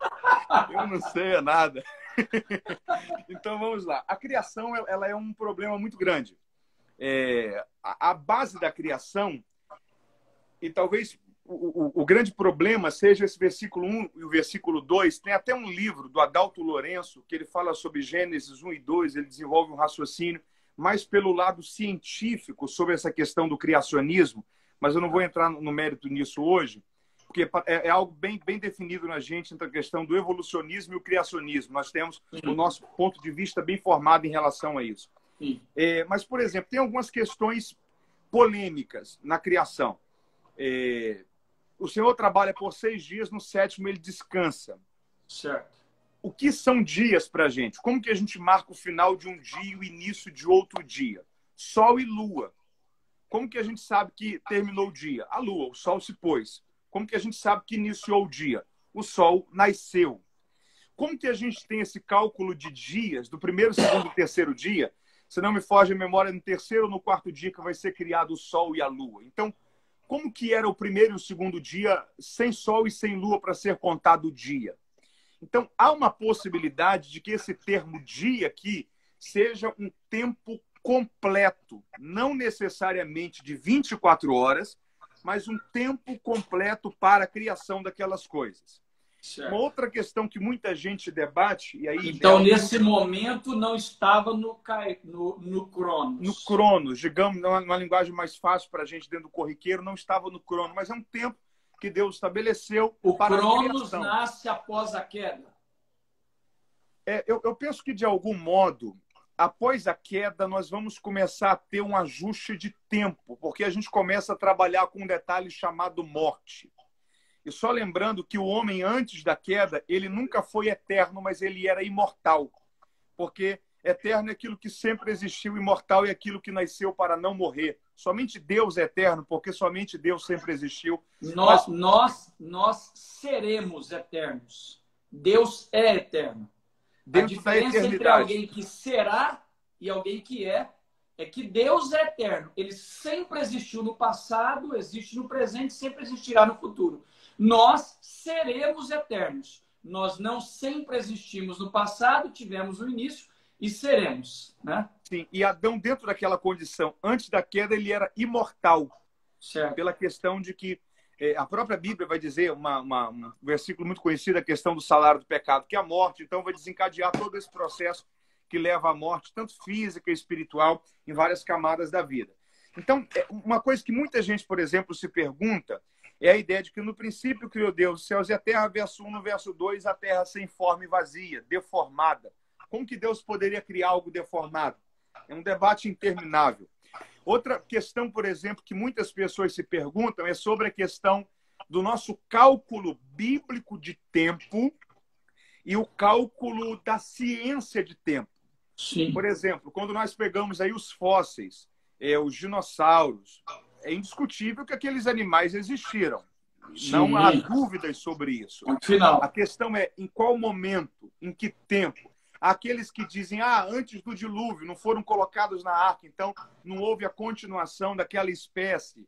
eu não sei é nada. Então vamos lá. A criação ela é um problema muito grande. A base da criação, e talvez o grande problema seja esse versículo 1 e o versículo 2. Tem até um livro do Adalto Lourenço que ele fala sobre Gênesis 1 e 2, ele desenvolve um raciocínio mais pelo lado científico sobre essa questão do criacionismo, mas eu não vou entrar no mérito nisso hoje, porque é algo bem definido na gente entre a questão do evolucionismo e o criacionismo. Nós temos o nosso ponto de vista bem formado em relação a isso. Mas, por exemplo, tem algumas questões polêmicas na criação. O Senhor trabalha por 6 dias, no 7º ele descansa. Certo. O que são dias para a gente? Como que a gente marca o final de um dia e o início de outro dia? Sol e lua. Como que a gente sabe que terminou o dia? A lua, o sol se pôs. Como que a gente sabe que iniciou o dia? O sol nasceu. Como que a gente tem esse cálculo de dias, do primeiro, segundo e terceiro dia? Se não me foge a memória, no terceiro ou no 4º dia que vai ser criado o sol e a lua. Então, como que era o primeiro e o segundo dia sem sol e sem lua para ser contado o dia? Então, há uma possibilidade de que esse termo dia aqui seja um tempo completo, não necessariamente de 24 horas, mas um tempo completo para a criação daquelas coisas. Certo. Uma outra questão que muita gente debate... E aí, então, nesse momento, não estava no Cronos. No Cronos, digamos, numa linguagem mais fácil para a gente dentro do corriqueiro, não estava no Cronos, mas é um tempo que Deus estabeleceu para a criação. O Cronos nasce após a queda? Eu penso que, de algum modo, após a queda, nós vamos começar a ter um ajuste de tempo, porque a gente começa a trabalhar com um detalhe chamado morte. E só lembrando que o homem, antes da queda, ele nunca foi eterno, mas ele era imortal. Porque eterno é aquilo que sempre existiu, imortal é aquilo que nasceu para não morrer. Somente Deus é eterno, porque somente Deus sempre existiu. Nós seremos eternos. Deus é eterno. A diferença entre alguém que será e alguém que é que Deus é eterno. Ele sempre existiu no passado, existe no presente, sempre existirá no futuro. Nós seremos eternos. Nós não sempre existimos no passado, tivemos o início e seremos, né? Sim, e Adão, dentro daquela condição, antes da queda, ele era imortal. Certo. Pela questão de que a própria Bíblia vai dizer, um versículo muito conhecido, a questão do salário do pecado, que é a morte. Então, vai desencadear todo esse processo que leva à morte, tanto física e espiritual, em várias camadas da vida. Então, uma coisa que muita gente, por exemplo, se pergunta é a ideia de que no princípio criou Deus os céus e a terra, verso 1, no verso 2, a terra sem forma e vazia, deformada. Como que Deus poderia criar algo deformado? É um debate interminável. Outra questão, por exemplo, que muitas pessoas se perguntam é sobre a questão do nosso cálculo bíblico de tempo e o cálculo da ciência de tempo. Sim. Por exemplo, quando nós pegamos aí os fósseis, os dinossauros, é indiscutível que aqueles animais existiram. Sim. Não há dúvidas sobre isso. Final. A questão é em qual momento, em que tempo. Aqueles que dizem, antes do dilúvio, não foram colocados na arca, então não houve a continuação daquela espécie.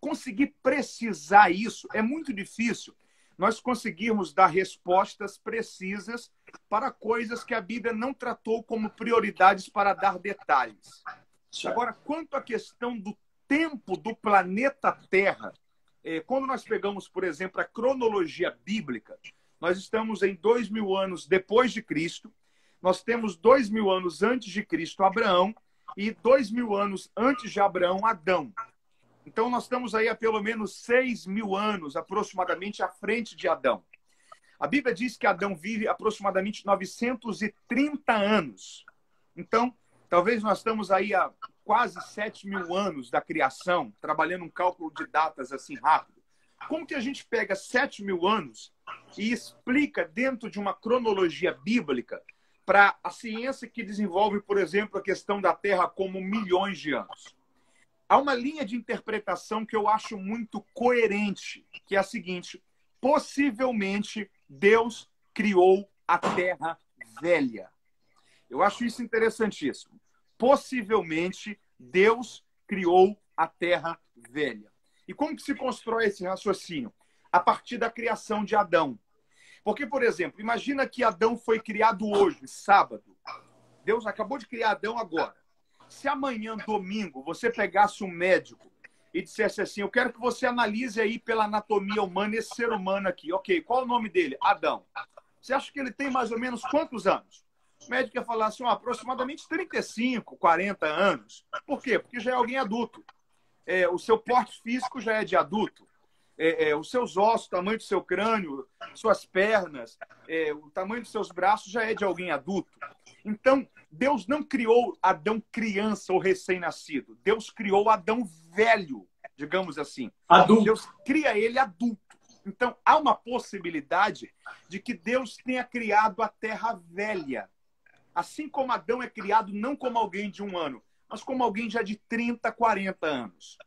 Conseguir precisar isso é muito difícil. Nós conseguirmos dar respostas precisas para coisas que a Bíblia não tratou como prioridades para dar detalhes. Agora, quanto à questão do tempo do planeta Terra, quando nós pegamos, por exemplo, a cronologia bíblica, Nós estamos em 2000 anos depois de Cristo. Nós temos 2000 anos antes de Cristo, Abraão, e 2000 anos antes de Abraão, Adão. Então, nós estamos aí há pelo menos 6.000 anos, aproximadamente, à frente de Adão. A Bíblia diz que Adão vive aproximadamente 930 anos. Então, talvez nós estamos aí há quase 7.000 anos da criação, trabalhando um cálculo de datas assim rápido. Como que a gente pega 7.000 anos e explica dentro de uma cronologia bíblica para a ciência que desenvolve, por exemplo, a questão da Terra como milhões de anos? Há uma linha de interpretação que eu acho muito coerente, que é a seguinte: possivelmente Deus criou a Terra velha. Eu acho isso interessantíssimo. Possivelmente Deus criou a Terra velha. E como que se constrói esse raciocínio? A partir da criação de Adão. Porque, por exemplo, imagina que Adão foi criado hoje, sábado. Deus acabou de criar Adão agora. Se amanhã, domingo, você pegasse um médico e dissesse assim: eu quero que você analise aí pela anatomia humana esse ser humano aqui. Ok, qual é o nome dele? Adão. Você acha que ele tem mais ou menos quantos anos? O médico ia falar assim: aproximadamente 35, 40 anos. Por quê? Porque já é alguém adulto. O seu porte físico já é de adulto. Os seus ossos, o tamanho do seu crânio, suas pernas, o tamanho dos seus braços já é de alguém adulto. Então, Deus não criou Adão criança ou recém-nascido. Deus criou Adão velho, digamos assim. Adulto. Deus cria ele adulto. Então, há uma possibilidade de que Deus tenha criado a terra velha. Assim como Adão é criado não como alguém de 1 ano, mas como alguém já de 30, 40 anos.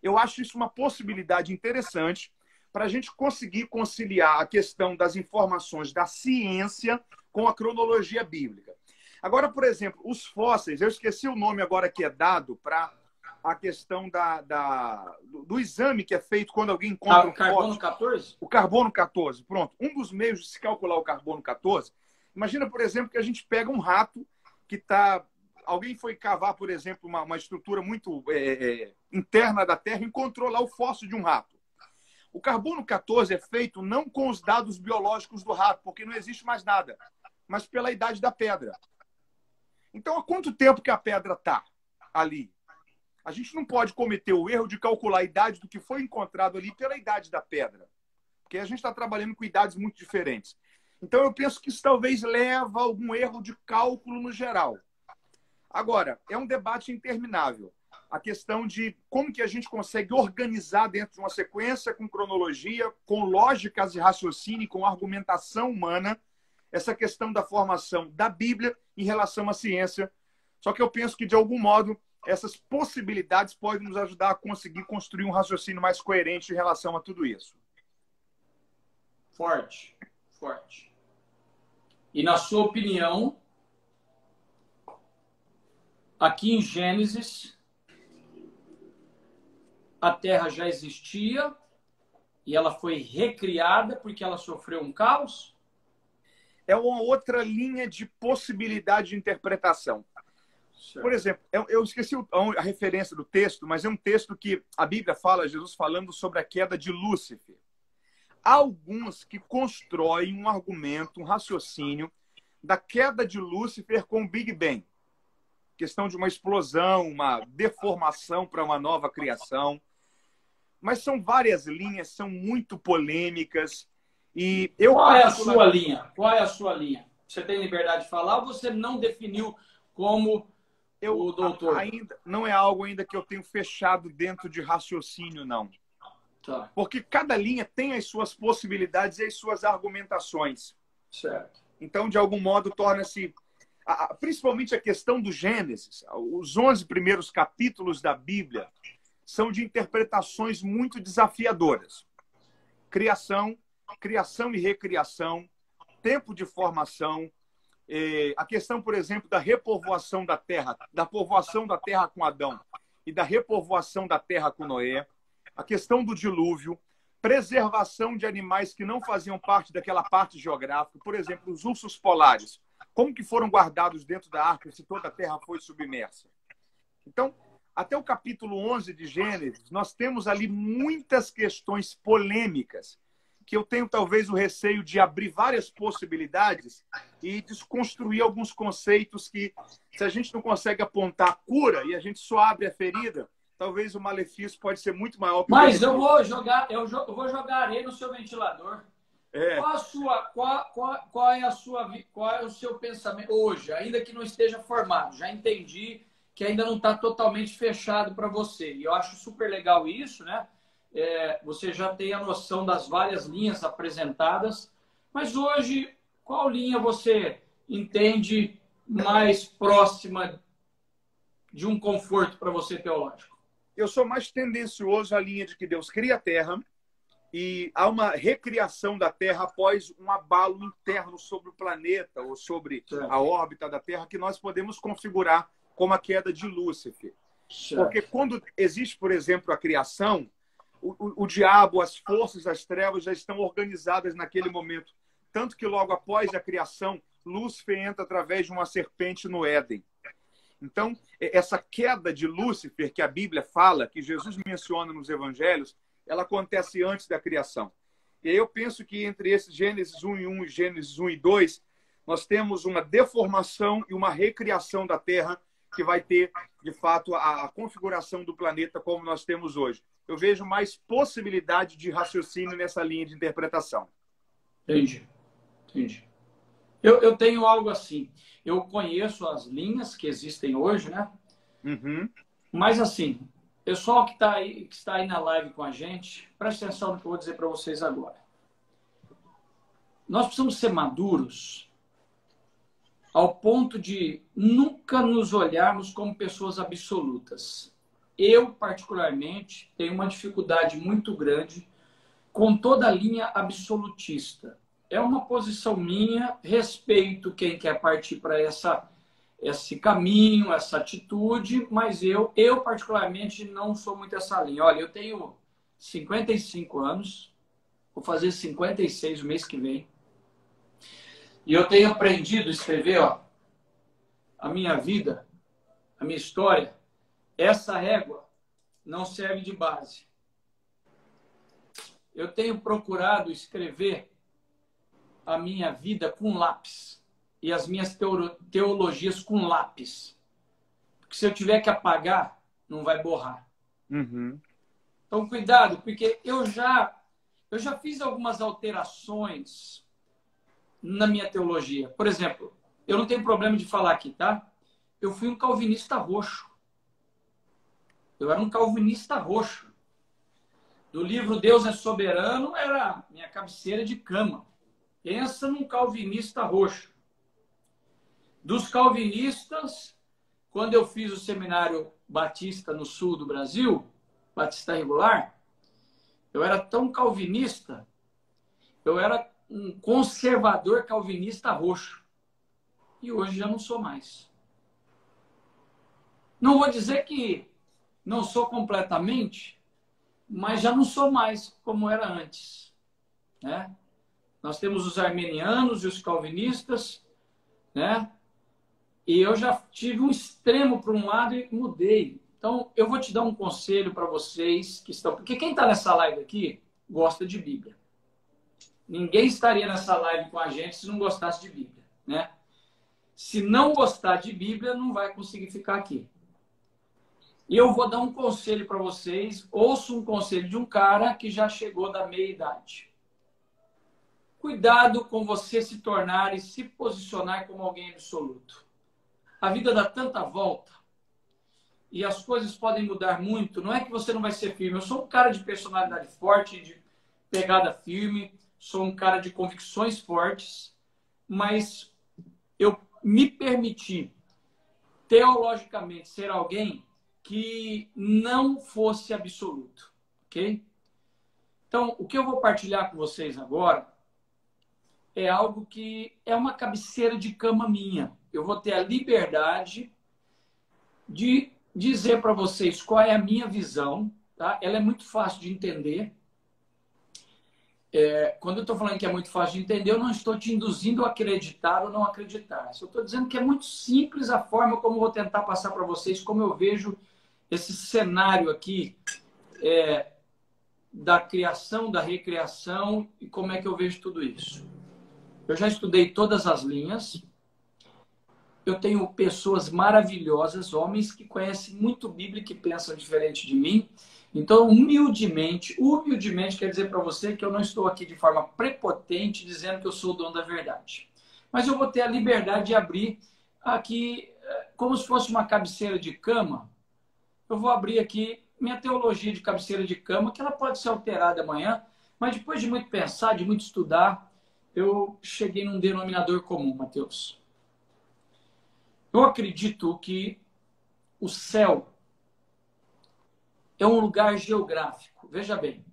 Eu acho isso uma possibilidade interessante para a gente conseguir conciliar a questão das informações da ciência com a cronologia bíblica. Agora, por exemplo, os fósseis, eu esqueci o nome agora que é dado para a questão do exame que é feito quando alguém encontra o carbono 14? O carbono 14, pronto. Um dos meios de se calcular o carbono 14, imagina, por exemplo, que a gente pega um rato que está... Alguém foi cavar, por exemplo, uma estrutura muito interna da Terra e encontrou lá o fóssil de um rato. O carbono 14 é feito não com os dados biológicos do rato, porque não existe mais nada, mas pela idade da pedra. Então, há quanto tempo que a pedra está ali? A gente não pode cometer o erro de calcular a idade do que foi encontrado ali pela idade da pedra, porque a gente está trabalhando com idades muito diferentes. Então, eu penso que isso talvez leva a algum erro de cálculo no geral. Agora, é um debate interminável. A questão de como que a gente consegue organizar dentro de uma sequência com cronologia, com lógicas de raciocínio, com argumentação humana, essa questão da formação da Bíblia em relação à ciência. Só que eu penso que, de algum modo, essas possibilidades podem nos ajudar a conseguir construir um raciocínio mais coerente em relação a tudo isso. Forte, forte. E, na sua opinião, aqui em Gênesis, a Terra já existia e ela foi recriada porque ela sofreu um caos? É uma outra linha de possibilidade de interpretação. Certo. Por exemplo, eu esqueci a referência do texto, mas é um texto que a Bíblia fala, Jesus falando sobre a queda de Lúcifer. Há alguns que constroem um argumento, um raciocínio da queda de Lúcifer com o Big Bang. Questão de uma explosão, uma deformação para uma nova criação. Mas são várias linhas, são muito polêmicas. E Qual é a sua linha? Qual é a sua linha? Você tem liberdade de falar ou você não definiu como o doutor? Ainda, não é algo ainda que eu tenho fechado dentro de raciocínio, não. Tá. Porque cada linha tem as suas possibilidades e as suas argumentações. Certo. Então, de algum modo, torna-se... Principalmente a questão do Gênesis, os 11 primeiros capítulos da Bíblia são de interpretações muito desafiadoras. Criação e recriação, tempo de formação, a questão, por exemplo, da repovoação da Terra, da povoação da Terra com Adão e da repovoação da Terra com Noé, a questão do dilúvio, preservação de animais que não faziam parte daquela parte geográfica, por exemplo, os ursos polares. Como que foram guardados dentro da arca se toda a terra foi submersa? Então, até o capítulo 11 de Gênesis, nós temos ali muitas questões polêmicas que eu tenho talvez o receio de abrir várias possibilidades e desconstruir alguns conceitos que, se a gente não consegue apontar a cura e a gente só abre a ferida, talvez o malefício pode ser muito maior que o Mas benefício. eu vou jogar areia no seu ventilador. É. Qual é o seu pensamento hoje, ainda que não esteja formado? Já entendi que ainda não está totalmente fechado para você. E eu acho super legal isso, né? Você já tem a noção das várias linhas apresentadas, mas hoje, qual linha você entende mais próxima de um conforto para você teológico? Eu sou mais tendencioso à linha de que Deus cria a Terra e há uma recriação da Terra após um abalo interno sobre o planeta ou sobre a órbita da Terra que nós podemos configurar como a queda de Lúcifer. Porque quando existe, por exemplo, a criação, o diabo, as forças das trevas já estão organizadas naquele momento. Tanto que logo após a criação, Lúcifer entra através de uma serpente no Éden. Então, essa queda de Lúcifer que a Bíblia fala, que Jesus menciona nos evangelhos, ela acontece antes da criação. E aí eu penso que entre esses Gênesis 1 e 1 e Gênesis 1 e 2, nós temos uma deformação e uma recriação da Terra que vai ter, de fato, a configuração do planeta como nós temos hoje. Eu vejo mais possibilidade de raciocínio nessa linha de interpretação. Entendi. Eu tenho algo assim. Eu conheço as linhas que existem hoje, né? Uhum. Mas assim, pessoal que está aí na live com a gente, preste atenção no que eu vou dizer para vocês agora. Nós precisamos ser maduros ao ponto de nunca nos olharmos como pessoas absolutas. Eu, particularmente, tenho uma dificuldade muito grande com toda a linha absolutista. É uma posição minha, respeito quem quer partir para esse caminho, essa atitude, mas eu particularmente não sou muito essa linha. Olha, eu tenho 55 anos, vou fazer 56 o mês que vem, e eu tenho aprendido a escrever, a minha vida, a minha história. Essa régua não serve de base. Eu tenho procurado escrever a minha vida com lápis e as minhas teologias com lápis. Porque se eu tiver que apagar, não vai borrar. Uhum. Então, cuidado, porque eu já fiz algumas alterações na minha teologia. Por exemplo, eu não tenho problema de falar aqui, tá? Eu fui um calvinista roxo. Eu era um calvinista roxo. Do livro Deus é Soberano, era minha cabeceira de cama. Pensa num calvinista roxo. Dos calvinistas, quando eu fiz o seminário batista no sul do Brasil, batista regular, eu era tão calvinista, eu era um conservador calvinista roxo. E hoje já não sou mais. Não vou dizer que não sou completamente, mas já não sou mais como era antes, né? Nós temos os armenianos e os calvinistas, né? E eu já tive um extremo para um lado e mudei. Então, eu vou te dar um conselho para vocês que estão... Porque quem está nessa live aqui gosta de Bíblia. Ninguém estaria nessa live com a gente se não gostasse de Bíblia, né? Se não gostar de Bíblia, não vai conseguir ficar aqui. E eu vou dar um conselho para vocês. Ouço um conselho de um cara que já chegou da meia-idade. Cuidado com você se tornar e se posicionar como alguém absoluto. A vida dá tanta volta e as coisas podem mudar muito. Não é que você não vai ser firme. Eu sou um cara de personalidade forte, de pegada firme, sou um cara de convicções fortes, mas eu me permiti teologicamente ser alguém que não fosse absoluto, ok? Então, o que eu vou partilhar com vocês agora é algo que é uma cabeceira de cama minha. Eu vou ter a liberdade de dizer para vocês qual é a minha visão, tá? Ela é muito fácil de entender. Quando eu estou falando que é muito fácil de entender, eu não estou te induzindo a acreditar ou não acreditar. Eu estou dizendo que é muito simples a forma como eu vou tentar passar para vocês como eu vejo esse cenário aqui da criação, da recriação e como é que eu vejo tudo isso. Eu já estudei todas as linhas. Eu tenho pessoas maravilhosas, homens que conhecem muito Bíblia e que pensam diferente de mim. Então, humildemente quer dizer para você que eu não estou aqui de forma prepotente dizendo que eu sou o dono da verdade. Mas eu vou ter a liberdade de abrir aqui, como se fosse uma cabeceira de cama. Eu vou abrir aqui minha teologia de cabeceira de cama, que ela pode ser alterada amanhã, mas depois de muito pensar, de muito estudar, eu cheguei num denominador comum, Mateus. Eu acredito que o céu é um lugar geográfico. Veja bem,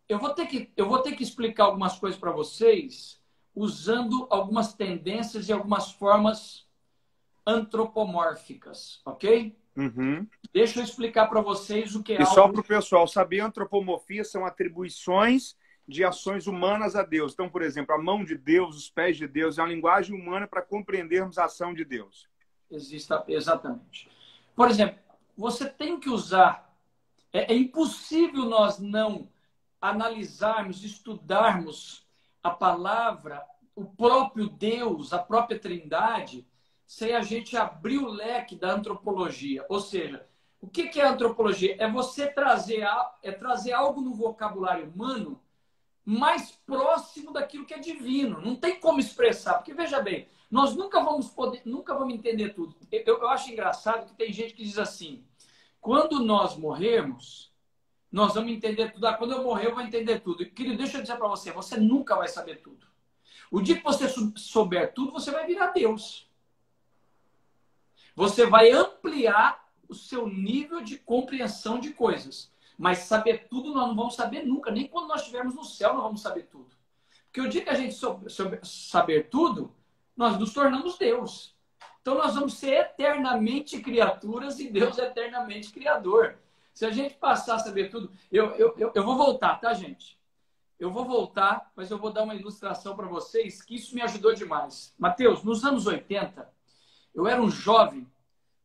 eu vou ter que explicar algumas coisas para vocês usando algumas tendências e algumas formas antropomórficas, ok? Uhum. Deixa eu explicar para vocês o que é E só para o pessoal saber, antropomorfia são atribuições de ações humanas a Deus. Então, por exemplo, a mão de Deus, os pés de Deus, é uma linguagem humana para compreendermos a ação de Deus. Exatamente. Por exemplo, você tem que usar... É impossível nós não analisarmos, estudarmos a palavra, o próprio Deus, a própria Trindade, sem a gente abrir o leque da antropologia. Ou seja, o que é antropologia? É você trazer algo no vocabulário humano mais próximo daquilo que é divino. Não tem como expressar, porque veja bem, nós nunca vamos entender tudo. Eu acho engraçado que tem gente que diz assim: quando nós morrermos, nós vamos entender tudo. Quando eu morrer, eu vou entender tudo. Querido, deixa eu dizer para você, você nunca vai saber tudo. O dia que você souber tudo, você vai virar Deus. Você vai ampliar o seu nível de compreensão de coisas. Mas saber tudo nós não vamos saber nunca. Nem quando nós estivermos no céu nós vamos saber tudo. Porque o dia que a gente saber tudo, nós nos tornamos Deus. Então nós vamos ser eternamente criaturas e Deus é eternamente criador. Se a gente passar a saber tudo... Eu vou voltar, tá, gente? Eu vou voltar, mas eu vou dar uma ilustração para vocês, que isso me ajudou demais. Mateus, nos anos 80, eu era um jovem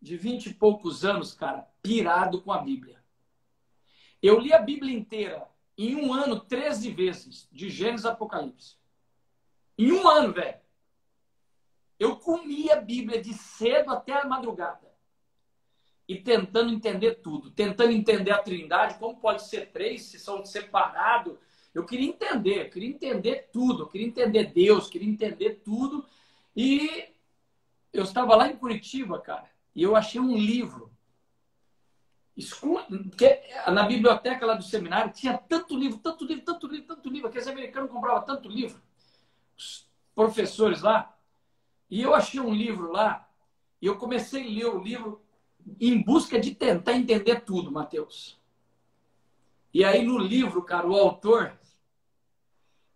de 20 e poucos anos, cara, pirado com a Bíblia. Eu li a Bíblia inteira em um ano, 13 vezes, de Gênesis a Apocalipse. Em um ano, velho. Eu comia a Bíblia de cedo até a madrugada. E tentando entender tudo. Tentando entender a Trindade, como pode ser três, se são separados. Eu queria entender tudo. Eu queria entender Deus, queria entender tudo. E eu estava lá em Curitiba, cara, e eu achei um livro. Na biblioteca lá do seminário tinha tanto livro. Aqueles americanos compravam tanto livro. Os professores lá. E eu achei um livro lá, e eu comecei a ler o livro em busca de tentar entender tudo, Mateus. E aí no livro, cara, o autor,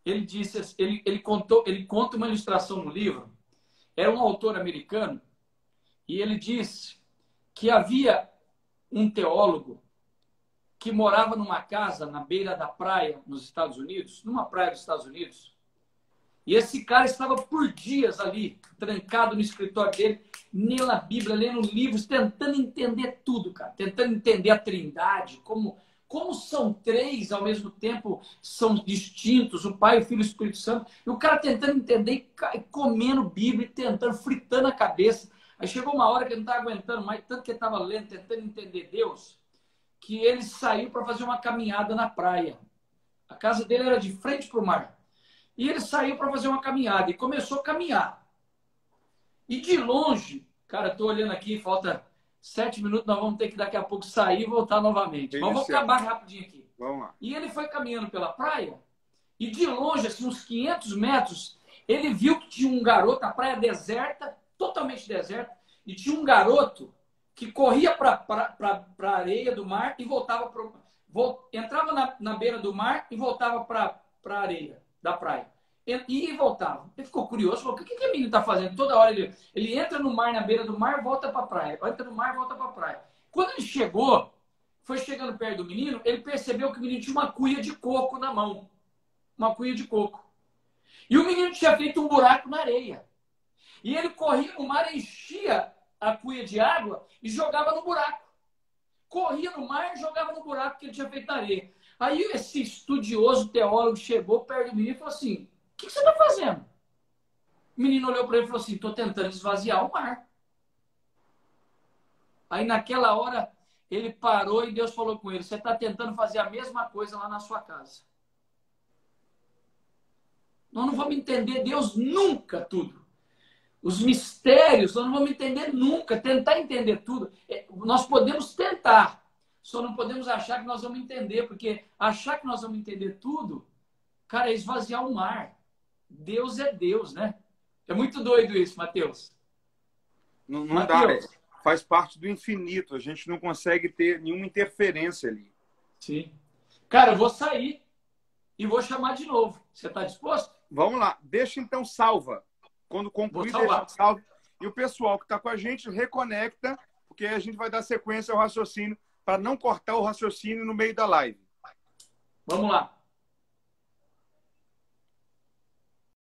ele disse, ele conta uma ilustração no livro. Era um autor americano, e ele disse que havia um teólogo que morava numa casa na beira da praia nos Estados Unidos, numa praia dos Estados Unidos. E esse cara estava por dias ali, trancado no escritório dele, lendo a Bíblia, lendo livros, tentando entender tudo, cara. Tentando entender a Trindade, como são três ao mesmo tempo, são distintos, o Pai, o Filho e o Espírito Santo. E o cara tentando entender, comendo Bíblia, tentando, fritando a cabeça. Aí chegou uma hora que ele não estava aguentando mais, tanto que ele estava lendo, tentando entender Deus, que ele saiu para fazer uma caminhada na praia. A casa dele era de frente para o mar. E ele saiu para fazer uma caminhada e começou a caminhar. E de longe, cara, estou olhando aqui, falta 7 minutos, nós vamos ter que daqui a pouco sair e voltar novamente. Mas vamos acabar rapidinho aqui. Vamos lá. E ele foi caminhando pela praia e de longe, assim, uns 500 metros, ele viu que tinha um garoto, a praia deserta, totalmente deserta, e tinha um garoto que corria para a areia do mar e voltava entrava na beira do mar e voltava para a areia da praia. E voltava. Ele ficou curioso, falou: o que o menino está fazendo? Toda hora ele entra no mar, na beira do mar, volta para a praia. Entra no mar, volta para a praia. Quando ele foi chegando perto do menino, ele percebeu que o menino tinha uma cuia de coco na mão. Uma cuia de coco. E o menino tinha feito um buraco na areia. E ele corria no mar, enchia a cuia de água e jogava no buraco. Corria no mar e jogava no buraco que ele tinha feito na areia. Aí esse estudioso teólogo chegou perto do menino e falou assim, o que você está fazendo? O menino olhou para ele e falou assim, estou tentando esvaziar o mar. Aí naquela hora ele parou e Deus falou com ele, você está tentando fazer a mesma coisa lá na sua casa. Nós não vamos entender Deus nunca tudo. Os mistérios, nós não vamos entender nunca, tentar entender tudo. Nós podemos tentar, só não podemos achar que nós vamos entender, porque achar que nós vamos entender tudo, cara, é esvaziar o mar. Deus é Deus, né? É muito doido isso, Mateus. Não dá, faz parte do infinito, a gente não consegue ter nenhuma interferência ali. Sim. Cara, eu vou sair e vou chamar de novo. Você está disposto? Vamos lá, deixa então salva. Quando concluir, deixa salva. E o pessoal que está com a gente reconecta, porque a gente vai dar sequência ao raciocínio para não cortar o raciocínio no meio da live. Vamos lá.